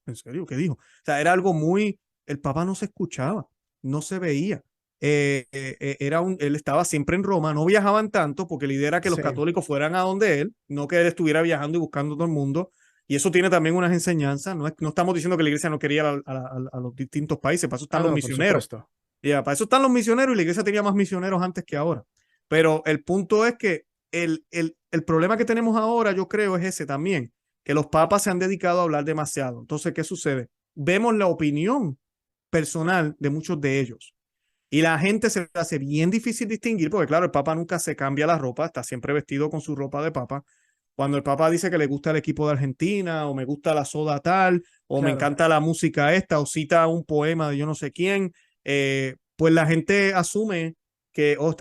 ¿en serio? ¿Qué dijo? O sea, era algo muy, el Papa no se escuchaba, no se veía. Él estaba siempre en Roma, no viajaban tanto porque la idea era que los sí. católicos fueran a donde él, no que él estuviera viajando y buscando todo el mundo. Y eso tiene también unas enseñanzas. No estamos diciendo que la iglesia no quería a los distintos países, para eso están Ah, los no, por misioneros. supuesto. Ya, para eso están los misioneros y la iglesia tenía más misioneros antes que ahora. Pero el punto es que el problema que tenemos ahora, yo creo, es ese también, que los papas se han dedicado a hablar demasiado. Entonces, ¿qué sucede? Vemos la opinión personal de muchos de ellos. Y la gente se le hace bien difícil distinguir, porque claro, el Papa nunca se cambia la ropa, está siempre vestido con su ropa de Papa. Cuando el Papa dice que le gusta el equipo de Argentina, o me gusta la soda tal, o me Claro, encanta la música esta, o cita un poema de yo no sé quién, pues la gente asume que, oh,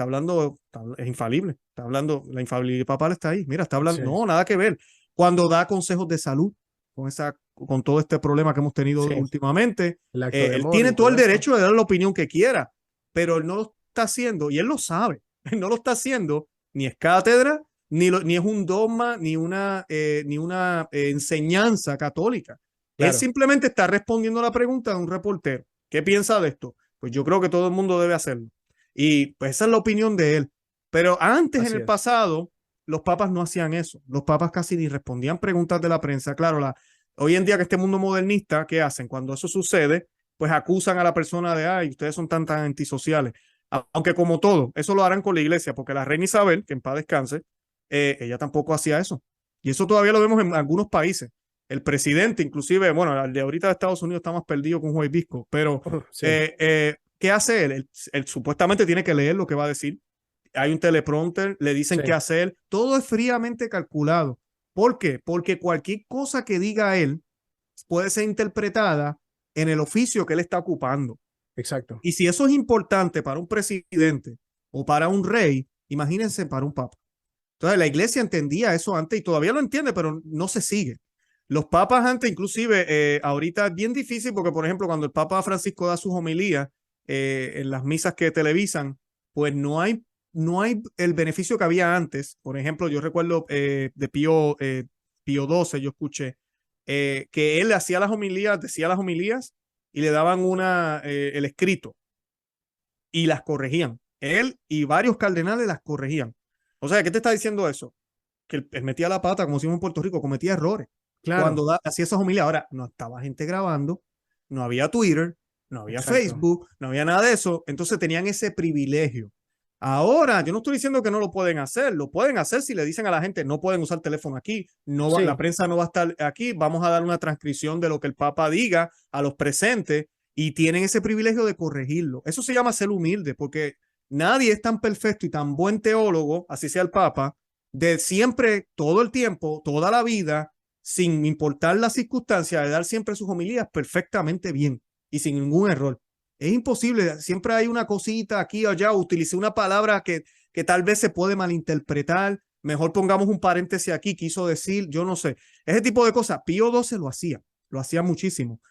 es infalible, está hablando, la infalibilidad papal está ahí, mira, está hablando, sí, no, nada que ver. Cuando da consejos de salud, con todo este problema que hemos tenido sí, últimamente, el acto de él amor tiene y todo todo el eso. derecho de dar la opinión que quiera, pero él no lo está haciendo y él lo sabe. Él no lo está haciendo, ni es cátedra, ni es un dogma, ni una enseñanza católica. Él Claro, simplemente está respondiendo a la pregunta de un reportero. ¿Qué piensa de esto? Pues yo creo que todo el mundo debe hacerlo. Y pues esa es la opinión de él. Pero antes, en así el es. pasado, los papas no hacían eso. Los papas casi ni respondían preguntas de la prensa. Claro, hoy en día que este mundo modernista, ¿qué hacen? Cuando eso sucede, pues acusan a la persona de, ay, ustedes son tan antisociales. Aunque como todo, eso lo harán con la iglesia, porque la reina Isabel, que en paz descanse, ella tampoco hacía eso. Y eso todavía lo vemos en algunos países. El presidente, inclusive, bueno, el de ahorita de Estados Unidos está más perdido con Juan Visco, pero Sí, ¿qué hace él? Él supuestamente tiene que leer lo que va a decir. Hay un teleprompter, le dicen sí, qué hacer. Todo es fríamente calculado. ¿Por qué? Porque cualquier cosa que diga él puede ser interpretada en el oficio que él está ocupando. exacto, Y si eso es importante para un presidente o para un rey, imagínense para un papa. Entonces la iglesia entendía eso antes y todavía lo entiende, pero no se sigue. Los papas antes, inclusive, ahorita es bien difícil porque, por ejemplo, cuando el Papa Francisco da sus homilías en las misas que televisan, pues no hay el beneficio que había antes. Por ejemplo, yo recuerdo de Pío XII, yo escuché que él hacía las homilías, decía las homilías y le daban el escrito y las corregían. Él y varios cardenales las corregían. O sea, ¿qué te está diciendo eso? Que él metía la pata, como decimos en Puerto Rico, cometía errores claro, cuando hacía esas homilías. Ahora, no estaba gente grabando, no había Twitter, no había exacto, Facebook, no había nada de eso. Entonces tenían ese privilegio. Ahora, yo no estoy diciendo que no lo pueden hacer si le dicen a la gente, no pueden usar teléfono aquí, la sí, prensa no va a estar aquí, vamos a dar una transcripción de lo que el Papa diga a los presentes y tienen ese privilegio de corregirlo. Eso se llama ser humilde, porque nadie es tan perfecto y tan buen teólogo, así sea el Papa, de siempre, todo el tiempo, toda la vida, sin importar las circunstancias, de dar siempre sus homilías perfectamente bien y sin ningún error. Es imposible, siempre hay una cosita aquí o allá, utilicé una palabra que tal vez se puede malinterpretar, mejor pongamos un paréntesis aquí, quiso decir, yo no sé, ese tipo de cosas. Pío XII lo hacía muchísimo.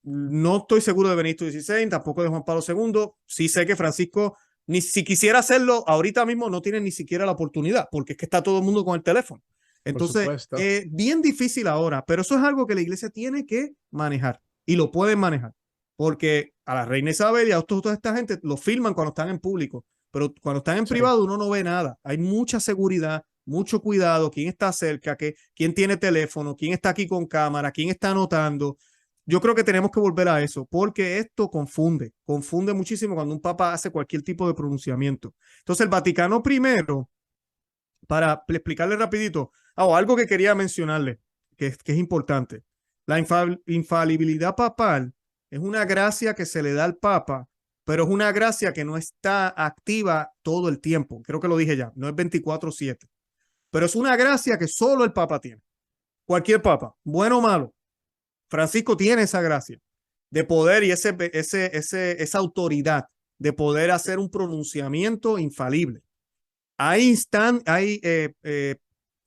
No estoy seguro de Benito XVI, tampoco de Juan Pablo II, sí sé que Francisco, ni si quisiera hacerlo ahorita mismo, no tiene ni siquiera la oportunidad, porque es que está todo el mundo con el teléfono. por Entonces, supuesto, bien difícil ahora, pero eso es algo que la iglesia tiene que manejar y lo pueden manejar, porque a la reina Isabel y a toda esta gente lo filman cuando están en público, pero cuando están en sí, privado uno no ve nada. Hay mucha seguridad, mucho cuidado, quién está cerca, quién tiene teléfono, quién está aquí con cámara, quién está anotando. Yo creo que tenemos que volver a eso, porque esto confunde muchísimo cuando un papa hace cualquier tipo de pronunciamiento. Entonces, el Vaticano primero, para explicarle rapidito, algo que quería mencionarle, que es importante. La infalibilidad papal es una gracia que se le da al papa, pero es una gracia que no está activa todo el tiempo. Creo que lo dije ya, no es 24/7, pero es una gracia que solo el papa tiene. Cualquier papa, bueno o malo, Francisco tiene esa gracia de poder y esa autoridad de poder hacer un pronunciamiento infalible. Hay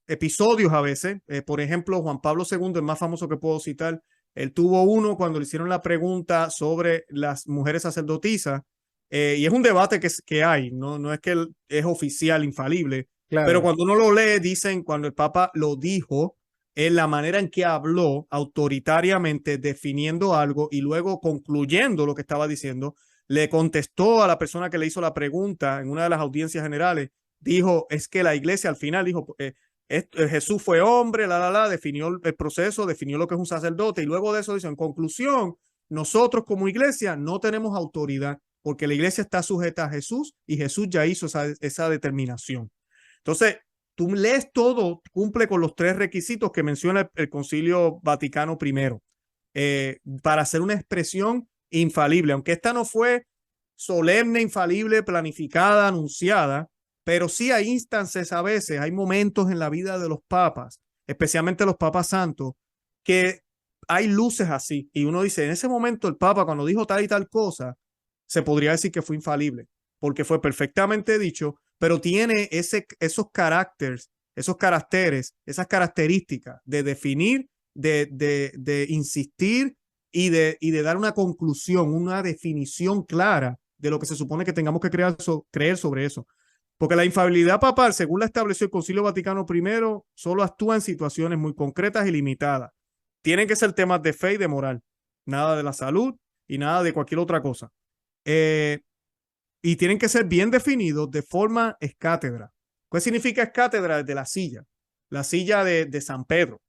episodios a veces, por ejemplo, Juan Pablo II, el más famoso que puedo citar, él tuvo uno cuando le hicieron la pregunta sobre las mujeres sacerdotisas, y es un debate que hay, no es que él es oficial, infalible, pero claro, cuando uno lo lee, dicen, cuando el Papa lo dijo, en la manera en que habló autoritariamente, definiendo algo y luego concluyendo lo que estaba diciendo, le contestó a la persona que le hizo la pregunta en una de las audiencias generales, dijo, es que la iglesia al final dijo, Jesús fue hombre, definió el proceso, definió lo que es un sacerdote y luego de eso dice, en conclusión, nosotros como iglesia no tenemos autoridad porque la iglesia está sujeta a Jesús y Jesús ya hizo esa determinación. Entonces, tú lees todo, cumple con los 3 requisitos que menciona el Concilio Vaticano I para hacer una expresión infalible, aunque esta no fue solemne, infalible, planificada, anunciada, pero sí hay instancias a veces, hay momentos en la vida de los papas, especialmente los papas santos, que hay luces así, y uno dice, en ese momento el papa cuando dijo tal y tal cosa, se podría decir que fue infalible, porque fue perfectamente dicho, pero tiene esos caracteres, esas características de definir, de insistir y de dar una conclusión, una definición clara de lo que se supone que tengamos que creer sobre eso. Porque la infalibilidad papal, según la estableció el Concilio Vaticano I, solo actúa en situaciones muy concretas y limitadas. Tienen que ser temas de fe y de moral, nada de la salud y nada de cualquier otra cosa. Y tienen que ser bien definidos de forma escátedra. ¿Qué significa escátedra? Desde la silla de San Pedro,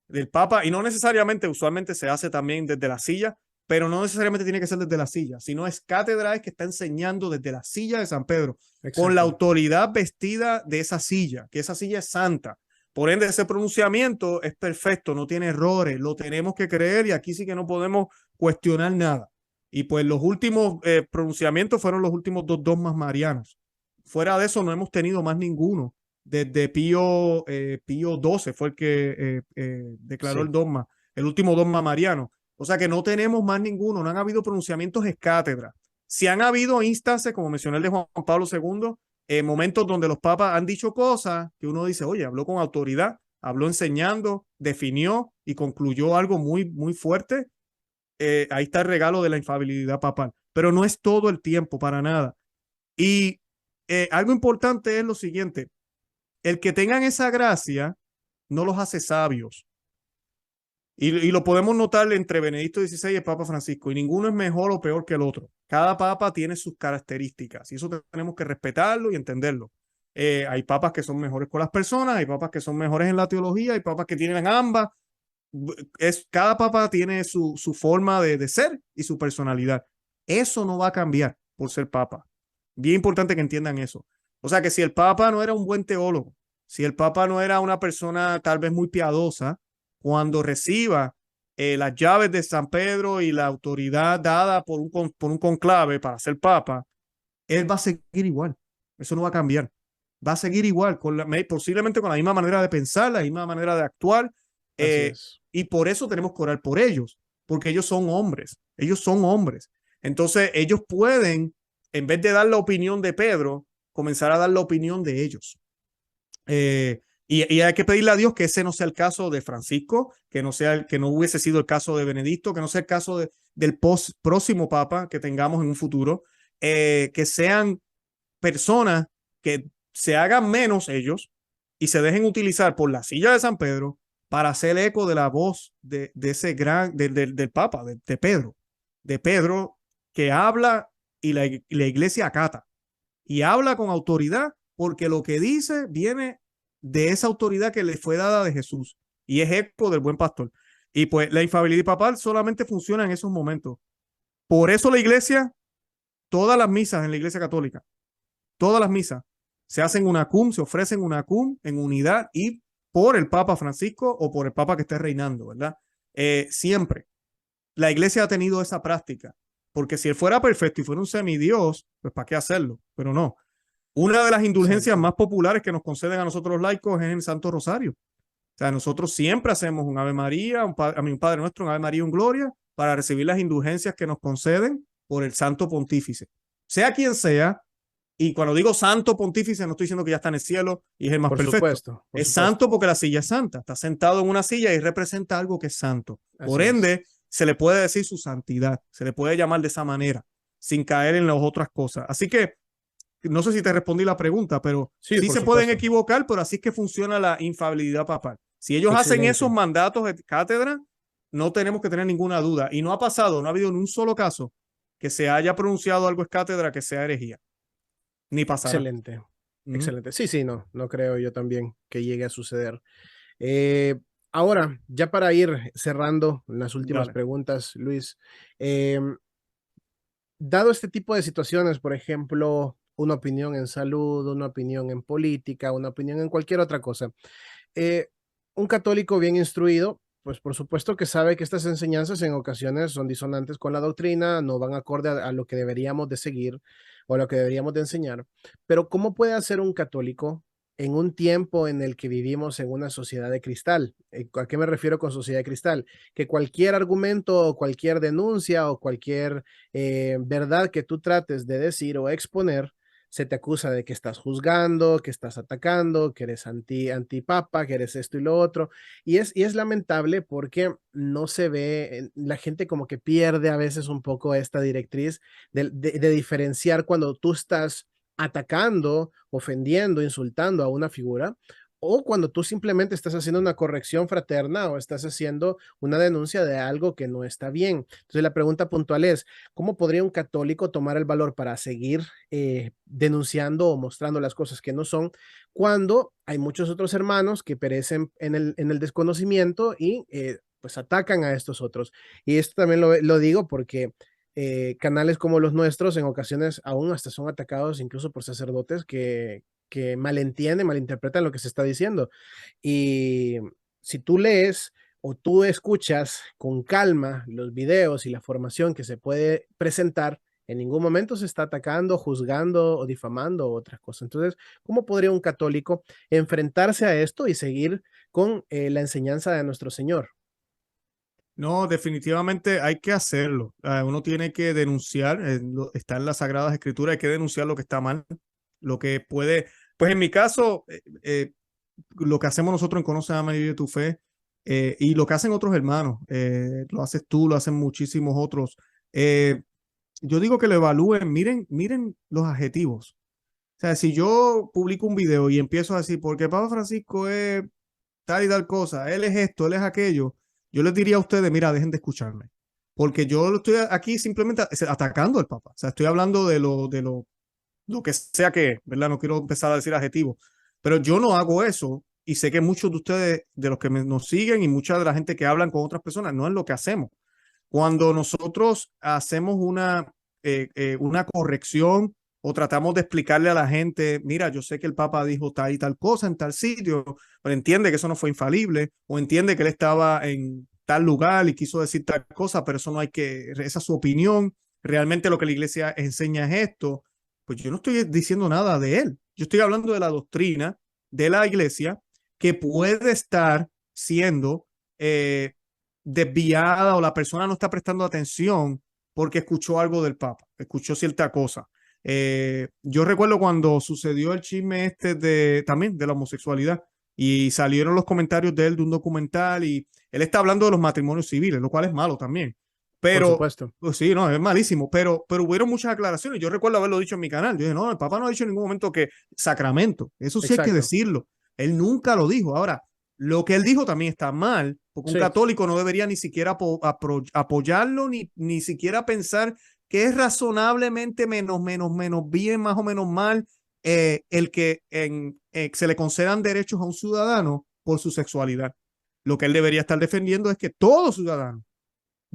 del Papa, y no necesariamente, usualmente se hace también desde la silla, pero no necesariamente tiene que ser desde la silla, sino es cátedra, es que está enseñando desde la silla de San Pedro, con la autoridad vestida de esa silla, que esa silla es santa. Por ende, ese pronunciamiento es perfecto, no tiene errores, lo tenemos que creer y aquí sí que no podemos cuestionar nada. Y pues los últimos pronunciamientos fueron los últimos 2 dogmas marianos. Fuera de eso no hemos tenido más ninguno. Desde Pío XII fue el que declaró el dogma, el último dogma mariano. O sea que no tenemos más ninguno, no han habido pronunciamientos ex cátedra. Si han habido instancias, como mencioné el de Juan Pablo II, momentos donde los papas han dicho cosas que uno dice, oye, habló con autoridad, habló enseñando, definió y concluyó algo muy, muy fuerte. Ahí está el regalo de la infalibilidad papal, pero no es todo el tiempo para nada. Y algo importante es lo siguiente, el que tengan esa gracia no los hace sabios. Y lo podemos notar entre Benedicto XVI y el Papa Francisco, y ninguno es mejor o peor que el otro. Cada papa tiene sus características y eso tenemos que respetarlo y entenderlo. Hay papas que son mejores con las personas, hay papas que son mejores en la teología, hay papas que tienen ambas. Cada papa tiene su forma de ser y su personalidad. Eso no va a cambiar por ser papa. Bien importante que entiendan eso. O sea que si el papa no era un buen teólogo, si el papa no era una persona tal vez muy piadosa, cuando reciba las llaves de San Pedro y la autoridad dada por un conclave para ser papa, él va a seguir igual. Eso no va a cambiar. Va a seguir igual, posiblemente con la misma manera de pensar, la misma manera de actuar. Y por eso tenemos que orar por ellos, porque ellos son hombres. Ellos son hombres. Entonces, ellos pueden, en vez de dar la opinión de Pedro, comenzar a dar la opinión de ellos. Y hay que pedirle a Dios que ese no sea el caso de Francisco, que no hubiese sido el caso de Benedicto, que no sea el caso del próximo papa que tengamos en un futuro, que sean personas que se hagan menos ellos y se dejen utilizar por la silla de San Pedro para hacer eco de la voz de ese del Papa, de Pedro que habla y la iglesia acata y habla con autoridad porque lo que dice viene de esa autoridad que le fue dada de Jesús y es eco del buen pastor. Y pues la infalibilidad papal solamente funciona en esos momentos. Por eso la iglesia, todas las misas en la iglesia católica, todas las misas se hacen una cum, se ofrecen una cum en unidad y por el Papa Francisco o por el Papa que esté reinando, ¿verdad? Siempre. La iglesia ha tenido esa práctica, porque si él fuera perfecto y fuera un semidios, pues ¿para qué hacerlo? Pero no. Una de las indulgencias más populares que nos conceden a nosotros los laicos es el Santo Rosario. O sea, nosotros siempre hacemos un Ave María, un Padre Nuestro, un Ave María, un Gloria, para recibir las indulgencias que nos conceden por el Santo Pontífice. Sea quien sea, y cuando digo Santo Pontífice, no estoy diciendo que ya está en el cielo y es el más perfecto. Es santo porque la silla es santa. Está sentado en una silla y representa algo que es santo. Por ende, se le puede decir su santidad, se le puede llamar de esa manera, sin caer en las otras cosas. Así que, no sé si te respondí la pregunta, pero sí se pueden equivocar, pero así es que funciona la infalibilidad papal. Si ellos hacen esos mandatos de cátedra, no tenemos que tener ninguna duda. Y no ha pasado, no ha habido ni un solo caso que se haya pronunciado algo es cátedra que sea herejía. Ni pasará. Excelente. Excelente. Sí, no creo yo también que llegue a suceder. Ahora, ya para ir cerrando las últimas preguntas, Luis, dado este tipo de situaciones, por ejemplo, una opinión en salud, una opinión en política, una opinión en cualquier otra cosa. Eh, un católico bien instruido, pues por supuesto que sabe que estas enseñanzas en ocasiones son disonantes con la doctrina, no van acorde a lo que deberíamos de seguir o a lo que deberíamos de enseñar. Pero ¿cómo puede hacer un católico en un tiempo en el que vivimos en una sociedad de cristal? ¿A qué me refiero con sociedad de cristal? Que cualquier argumento o cualquier denuncia o cualquier verdad que tú trates de decir o exponer, se te acusa de que estás juzgando, que estás atacando, que eres antipapa, que eres esto y lo otro. Y es lamentable porque no se ve, la gente como que pierde a veces un poco esta directriz de diferenciar cuando tú estás atacando, ofendiendo, insultando a una figura, o cuando tú simplemente estás haciendo una corrección fraterna o estás haciendo una denuncia de algo que no está bien. Entonces la pregunta puntual es, ¿cómo podría un católico tomar el valor para seguir denunciando o mostrando las cosas que no son cuando hay muchos otros hermanos que perecen en el desconocimiento y pues atacan a estos otros? Y esto también lo digo porque canales como los nuestros en ocasiones aún hasta son atacados incluso por sacerdotes que malentienden, malinterpretan lo que se está diciendo. Y si tú lees o tú escuchas con calma los videos y la formación que se puede presentar, en ningún momento se está atacando, juzgando o difamando o otras cosas. Entonces, ¿cómo podría un católico enfrentarse a esto y seguir con la enseñanza de nuestro Señor? No, definitivamente hay que hacerlo. Uno tiene que denunciar, está en las Sagradas Escrituras, hay que denunciar lo que está mal, lo que puede, pues en mi caso, lo que hacemos nosotros en Conoce, Ama y Vive tu Fe, y lo que hacen otros hermanos, lo haces tú, lo hacen muchísimos otros. Yo digo que lo evalúen, miren los adjetivos. O sea, si yo publico un video y empiezo a decir, porque Papa Francisco es tal y tal cosa, él es esto, él es aquello, yo les diría a ustedes, mira, dejen de escucharme, porque yo estoy aquí simplemente atacando al Papa. O sea, estoy hablando lo que sea que, ¿verdad? No quiero empezar a decir adjetivos, pero yo no hago eso y sé que muchos de ustedes, de los que nos siguen y mucha de la gente que hablan con otras personas, no es lo que hacemos. Cuando nosotros hacemos una corrección o tratamos de explicarle a la gente, mira, yo sé que el Papa dijo tal y tal cosa en tal sitio, pero entiende que eso no fue infalible, o entiende que él estaba en tal lugar y quiso decir tal cosa, pero eso no hay que, esa es su opinión, realmente lo que la iglesia enseña es esto. Pues yo no estoy diciendo nada de él, yo estoy hablando de la doctrina de la iglesia que puede estar siendo desviada o la persona no está prestando atención porque escuchó algo del Papa, escuchó cierta cosa. Yo recuerdo cuando sucedió el chisme también de la homosexualidad y salieron los comentarios de él de un documental y él está hablando de los matrimonios civiles, lo cual es malo también. Por Pero, supuesto. pues sí, no, es malísimo, pero hubieron muchas aclaraciones. Yo recuerdo haberlo dicho en mi canal. Yo dije, no, el Papa no ha dicho en ningún momento que sacramento. Eso sí hay que Exacto. decirlo. Él nunca lo dijo. Ahora, lo que él dijo también está mal, porque un Sí, católico no debería ni siquiera apoyarlo, ni siquiera pensar que es razonablemente menos bien, más o menos mal, el que se le concedan derechos a un ciudadano por su sexualidad. Lo que él debería estar defendiendo es que todo ciudadano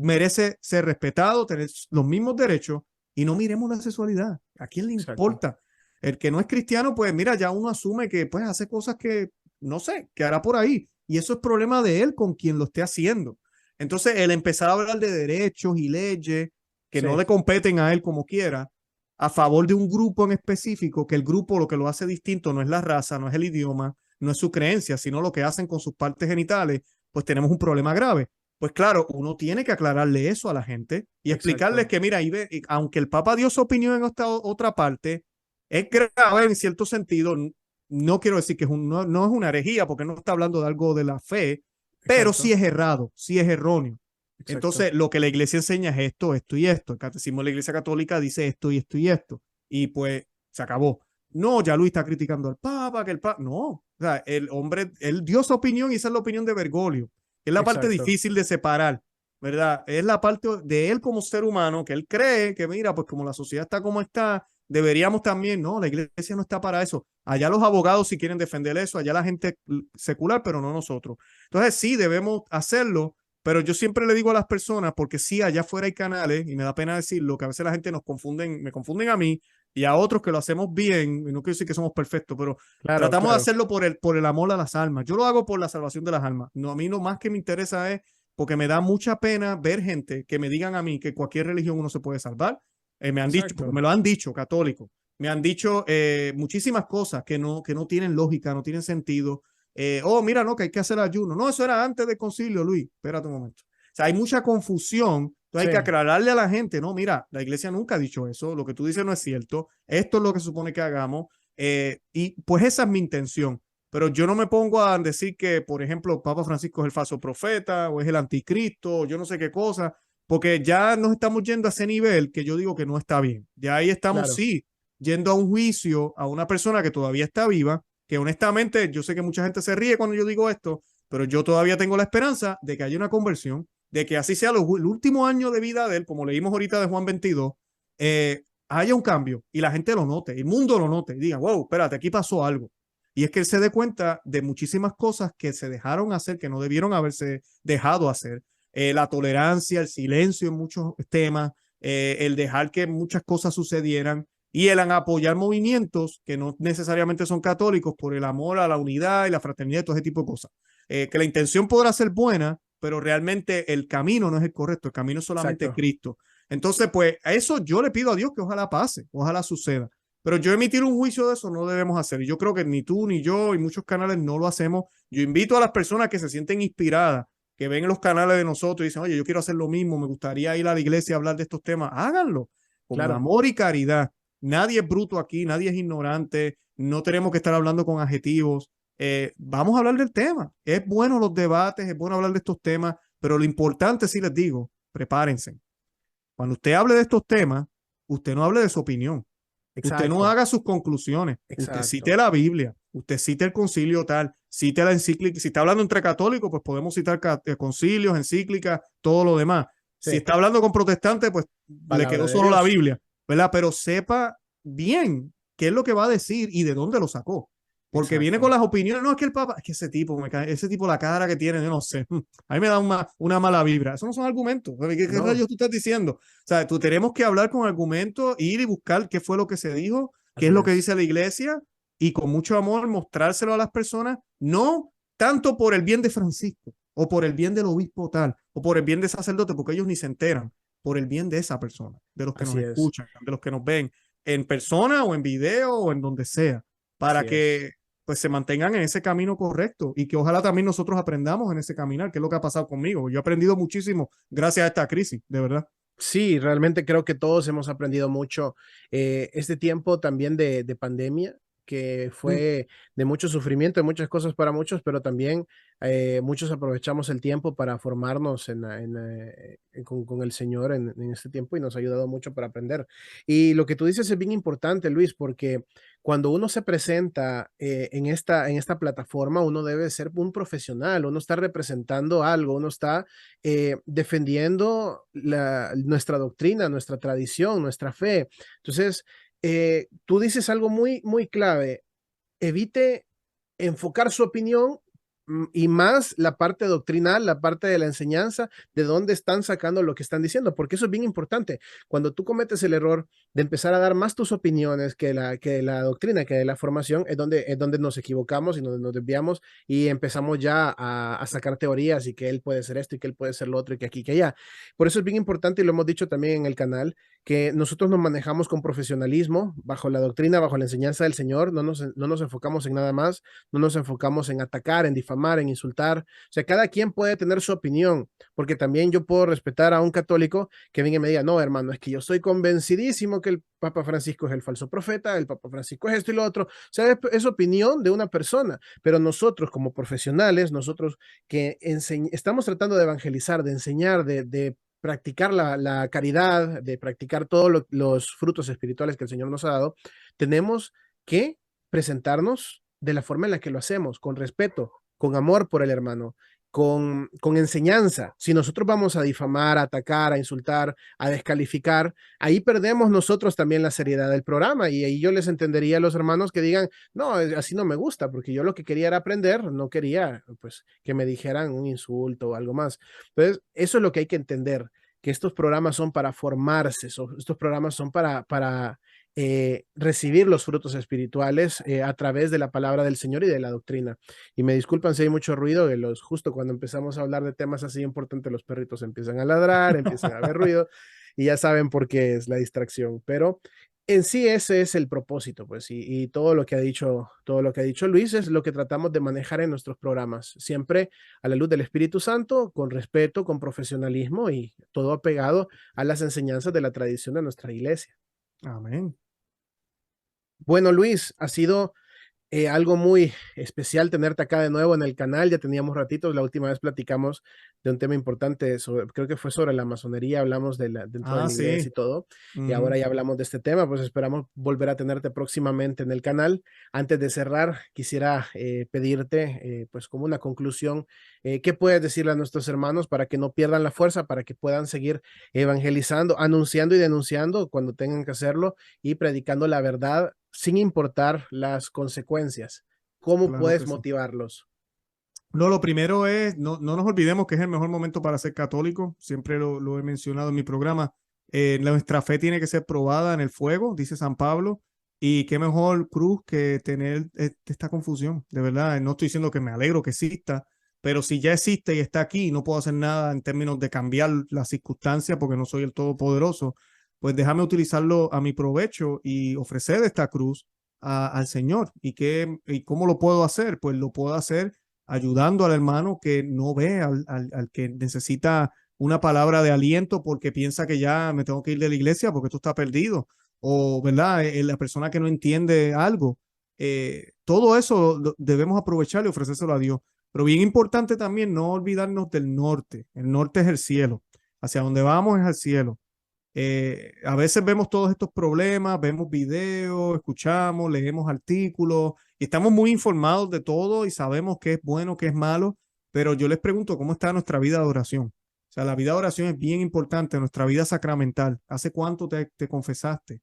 merece ser respetado, tener los mismos derechos y no miremos la sexualidad. ¿A quién le exacto. importa? El que no es cristiano, pues mira, ya uno asume que pues hace cosas que no sé, que hará por ahí. Y eso es problema de él con quien lo esté haciendo. Entonces, el empezar a hablar de derechos y leyes que no Sí, le competen a él como quiera, a favor de un grupo en específico, que el grupo lo que lo hace distinto no es la raza, no es el idioma, no es su creencia, sino lo que hacen con sus partes genitales, pues tenemos un problema grave. Pues claro, uno tiene que aclararle eso a la gente y explicarles exacto. que, mira, aunque el Papa dio su opinión en esta otra parte, es grave en cierto sentido. No quiero decir que no es una herejía, porque no está hablando de algo de la fe, pero sí Exacto. es errado, sí es erróneo. Exacto. Entonces, lo que la iglesia enseña es esto y esto. El catecismo de la iglesia católica dice esto y esto y esto. Y pues se acabó. No, ya Luis está criticando al Papa, que el Papa. No, o sea, el hombre, él dio su opinión y esa es la opinión de Bergoglio. Es la parte Exacto. difícil de separar, ¿verdad? Es la parte de él como ser humano, que él cree que, mira, pues como la sociedad está como está, deberíamos también, no, la iglesia no está para eso. Allá los abogados si quieren defender eso, allá la gente secular, pero no nosotros. Entonces sí, debemos hacerlo, pero yo siempre le digo a las personas, porque sí, allá afuera hay canales, y me da pena decirlo, que a veces la gente me confunden a mí, y a otros que lo hacemos bien, y no quiero decir que somos perfectos, pero Claro, tratamos de claro. hacerlo por el amor a las almas. Yo lo hago por la salvación de las almas. No, a mí lo más que me interesa es porque me da mucha pena ver gente que me digan a mí que cualquier religión uno se puede salvar. Me han dicho, porque Exacto. me lo han dicho, católicos. Me han dicho muchísimas cosas que no tienen lógica, no tienen sentido. Oh, mira, no, que hay que hacer ayuno. No, eso era antes del concilio, Luis. Espérate un momento. O sea, hay mucha confusión. Entonces hay que Sí, aclararle a la gente, no, mira, la iglesia nunca ha dicho eso, lo que tú dices no es cierto, esto es lo que se supone que hagamos, y pues esa es mi intención. Pero yo no me pongo a decir que, por ejemplo, Papa Francisco es el falso profeta o es el anticristo, o yo no sé qué cosa, porque ya nos estamos yendo a ese nivel que yo digo que no está bien. Ya ahí estamos, claro. sí, yendo a un juicio a una persona que todavía está viva, que honestamente yo sé que mucha gente se ríe cuando yo digo esto, pero yo todavía tengo la esperanza de que haya una conversión, de que así sea el último año de vida de él, como leímos ahorita de Juan 22, haya un cambio y la gente lo note, el mundo lo note y diga, wow, espérate, aquí pasó algo. Y es que él se dé cuenta de muchísimas cosas que se dejaron hacer, que no debieron haberse dejado hacer. La tolerancia, el silencio en muchos temas, el dejar que muchas cosas sucedieran y el apoyar movimientos que no necesariamente son católicos por el amor a la unidad y la fraternidad y todo ese tipo de cosas. Que la intención podrá ser buena, pero realmente el camino no es el correcto, el camino es solamente Exacto. Cristo. Entonces, pues a eso yo le pido a Dios que ojalá pase, ojalá suceda. Pero yo emitir un juicio de eso no debemos hacer. Y yo creo que ni tú ni yo y muchos canales no lo hacemos. Yo invito a las personas que se sienten inspiradas, que ven los canales de nosotros y dicen, oye, yo quiero hacer lo mismo, me gustaría ir a la iglesia a hablar de estos temas. Háganlo con Claro. amor y caridad. Nadie es bruto aquí, nadie es ignorante, no tenemos que estar hablando con adjetivos. Vamos a hablar del tema. Es bueno los debates, es bueno hablar de estos temas, pero lo importante, sí les digo, prepárense. Cuando usted hable de estos temas, usted no hable de su opinión. Usted no Exacto. haga sus conclusiones. Usted cite Exacto. la Biblia. Usted cite el concilio tal. Cite la encíclica. Si está hablando entre católicos, pues podemos citar concilios, encíclicas, todo lo demás. Si Sí. está hablando con protestantes, pues le Palabra quedó de solo la Dios. Biblia, ¿verdad? Pero sepa bien qué es lo que va a decir y de dónde lo sacó. Porque viene con Exacto. las opiniones. No, es que el Papa, es que ese tipo, ese tipo, la cara que tiene, yo no sé. A mí me da una mala vibra. Eso no son argumentos. ¿Qué No, rayos tú estás diciendo? O sea, tú tenemos que hablar con argumentos, ir y buscar qué fue lo que se dijo, qué es así lo que es. dice la iglesia y con mucho amor mostrárselo a las personas, no tanto por el bien de Francisco o por el bien del obispo tal o por el bien de sacerdote, porque ellos ni se enteran, por el bien de esa persona, de los que nos Así es. escuchan, de los que nos ven en persona o en video o en donde sea, para Así es. que pues se mantengan en ese camino correcto y que ojalá también nosotros aprendamos en ese caminar, que es lo que ha pasado conmigo. Yo he aprendido muchísimo gracias a esta crisis, de verdad. Sí, realmente creo que todos hemos aprendido mucho este tiempo también de pandemia, que Mm. fue de mucho sufrimiento, de muchas cosas para muchos, pero también muchos aprovechamos el tiempo para formarnos con el Señor en este tiempo y nos ha ayudado mucho para aprender. Y lo que tú dices es bien importante, Luis, porque cuando uno se presenta en esta plataforma, uno debe ser un profesional, uno está representando algo, uno está defendiendo nuestra doctrina, nuestra tradición, nuestra fe. Entonces, tú dices algo muy, muy clave. Evite enfocar su opinión y más la parte doctrinal, la parte de la enseñanza, de dónde están sacando lo que están diciendo, porque eso es bien importante. Cuando tú cometes el error de empezar a dar más tus opiniones que la doctrina, que de la formación, es donde nos equivocamos y donde nos desviamos y empezamos ya a sacar teorías y que él puede ser esto y que él puede ser lo otro y que aquí, que allá. Por eso es bien importante y lo hemos dicho también en el canal, que nosotros nos manejamos con profesionalismo, bajo la doctrina, bajo la enseñanza del Señor, no nos enfocamos en nada más, no nos enfocamos en atacar, en difamar, en insultar. O sea, cada quien puede tener su opinión, porque también yo puedo respetar a un católico que venga y me diga, no, hermano, es que yo estoy convencidísimo que el Papa Francisco es el falso profeta, el Papa Francisco es esto y lo otro. O sea, es opinión de una persona, pero nosotros como profesionales, nosotros que estamos tratando de evangelizar, de enseñar, de practicar la caridad, de practicar todos los frutos espirituales que el Señor nos ha dado, tenemos que presentarnos de la forma en la que lo hacemos, con respeto, con amor por el hermano, con enseñanza. Si nosotros vamos a difamar, a atacar, a insultar, a descalificar, ahí perdemos nosotros también la seriedad del programa y ahí yo les entendería a los hermanos que digan, no, así no me gusta, porque yo lo que quería era aprender, no quería pues que me dijeran un insulto o algo más. Entonces, eso es lo que hay que entender, que estos programas son para formarse, estos programas son para recibir los frutos espirituales a través de la palabra del Señor y de la doctrina. Y me disculpan si hay mucho ruido, que justo cuando empezamos a hablar de temas así importantes, los perritos empiezan a ladrar, empiezan a haber ruido, y ya saben por qué es la distracción. Pero en sí ese es el propósito, pues, y todo lo que ha dicho Luis es lo que tratamos de manejar en nuestros programas, siempre a la luz del Espíritu Santo, con respeto, con profesionalismo y todo apegado a las enseñanzas de la tradición de nuestra iglesia. Amén. Bueno, Luis, ha sido algo muy especial tenerte acá de nuevo en el canal. Ya teníamos ratitos, la última vez platicamos de un tema importante, creo que fue sobre la masonería, hablamos dentro de Ah, la iglesia sí. y todo, y Ujú. ahora ya hablamos de este tema, pues esperamos volver a tenerte próximamente en el canal. Antes de cerrar, quisiera pedirte, pues como una conclusión, ¿qué puedes decirle a nuestros hermanos para que no pierdan la fuerza, para que puedan seguir evangelizando, anunciando y denunciando cuando tengan que hacerlo y predicando la verdad sin importar las consecuencias? ¿Cómo Claro puedes que sí. motivarlos? No, lo primero es, no nos olvidemos que es el mejor momento para ser católico. Siempre lo he mencionado en mi programa. Nuestra fe tiene que ser probada en el fuego, dice San Pablo. Y qué mejor cruz que tener esta confusión. De verdad, no estoy diciendo que me alegro que exista, pero si ya existe y está aquí y no puedo hacer nada en términos de cambiar las circunstancias porque no soy el todopoderoso, pues déjame utilizarlo a mi provecho y ofrecer esta cruz al Señor. ¿Y cómo lo puedo hacer? Pues lo puedo hacer ayudando al hermano que no ve, al que necesita una palabra de aliento porque piensa que ya me tengo que ir de la iglesia porque esto está perdido, o, ¿verdad? La persona que no entiende algo. Todo eso debemos aprovechar y ofrecérselo a Dios. Pero bien importante también no olvidarnos del norte. El norte es el cielo. Hacia donde vamos es al cielo. A veces vemos todos estos problemas, vemos videos, escuchamos, leemos artículos y estamos muy informados de todo y sabemos qué es bueno, qué es malo, pero yo les pregunto cómo está nuestra vida de oración. O sea, la vida de oración es bien importante, nuestra vida sacramental. ¿Hace cuánto te confesaste?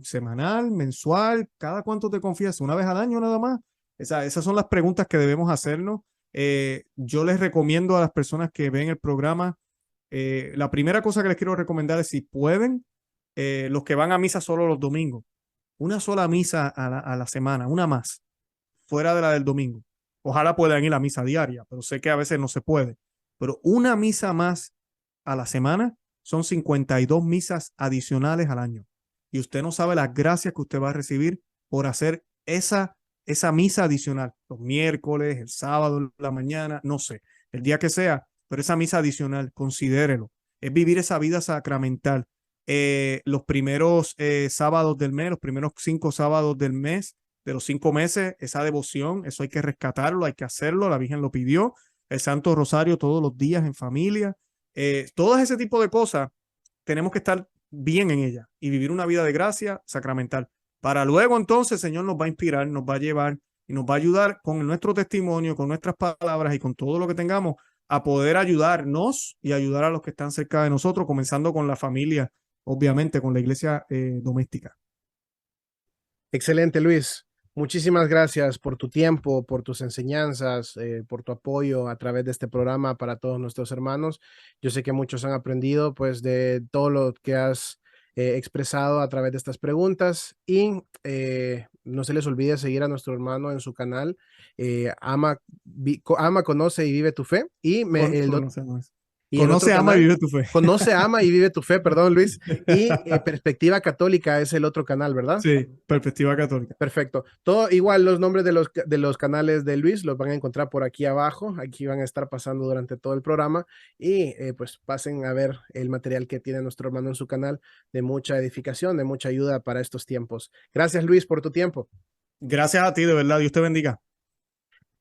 ¿Semanal, mensual? ¿Cada cuánto te confiesas? ¿Una vez al año nada más? Esas son las preguntas que debemos hacernos. Yo les recomiendo a las personas que ven el programa la primera cosa que les quiero recomendar es si pueden, los que van a misa solo los domingos, una sola misa a la semana, una más, fuera de la del domingo. Ojalá puedan ir a misa diaria, pero sé que a veces no se puede. Pero una misa más a la semana son 52 misas adicionales al año. Y usted no sabe las gracias que usted va a recibir por hacer esa misa adicional, los miércoles, el sábado, la mañana, no sé, el día que sea, pero esa misa adicional, considérelo. Es vivir esa vida sacramental. Los primeros sábados del mes, los primeros 5 sábados del mes, de los 5 meses, esa devoción, eso hay que rescatarlo, hay que hacerlo, la Virgen lo pidió, el Santo Rosario todos los días en familia, todo ese tipo de cosas, tenemos que estar bien en ella y vivir una vida de gracia sacramental. Para luego entonces el Señor nos va a inspirar, nos va a llevar y nos va a ayudar con nuestro testimonio, con nuestras palabras y con todo lo que tengamos a poder ayudarnos y ayudar a los que están cerca de nosotros, comenzando con la familia, obviamente, con la iglesia doméstica. Excelente, Luis. Muchísimas gracias por tu tiempo, por tus enseñanzas, por tu apoyo a través de este programa para todos nuestros hermanos. Yo sé que muchos han aprendido pues de todo lo que has expresado a través de estas preguntas y no se les olvide seguir a nuestro hermano en su canal, Ama, Conoce y Vive tu Fe. Y Conocemos. y el otro Conoce, ama y canal, vive tu fe. Conoce, Ama y Vive tu Fe, perdón, Luis. Y Perspectiva Católica es el otro canal, ¿verdad? Sí, perspectiva católica. Perfecto. Todo igual, los nombres de los canales de Luis los van a encontrar por aquí abajo. Aquí van a estar pasando durante todo el programa y pues pasen a ver el material que tiene nuestro hermano en su canal de mucha edificación, de mucha ayuda para estos tiempos. Gracias, Luis, por tu tiempo. Gracias a ti, de verdad. Dios te bendiga.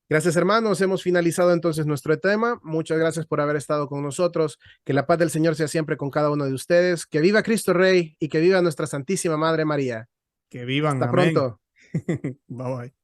Gracias, hermanos. Hemos finalizado entonces nuestro tema. Muchas gracias por haber estado con nosotros. Que la paz del Señor sea siempre con cada uno de ustedes. Que viva Cristo Rey y que viva nuestra Santísima Madre María. Que vivan. Hasta Amén. pronto. Bye bye.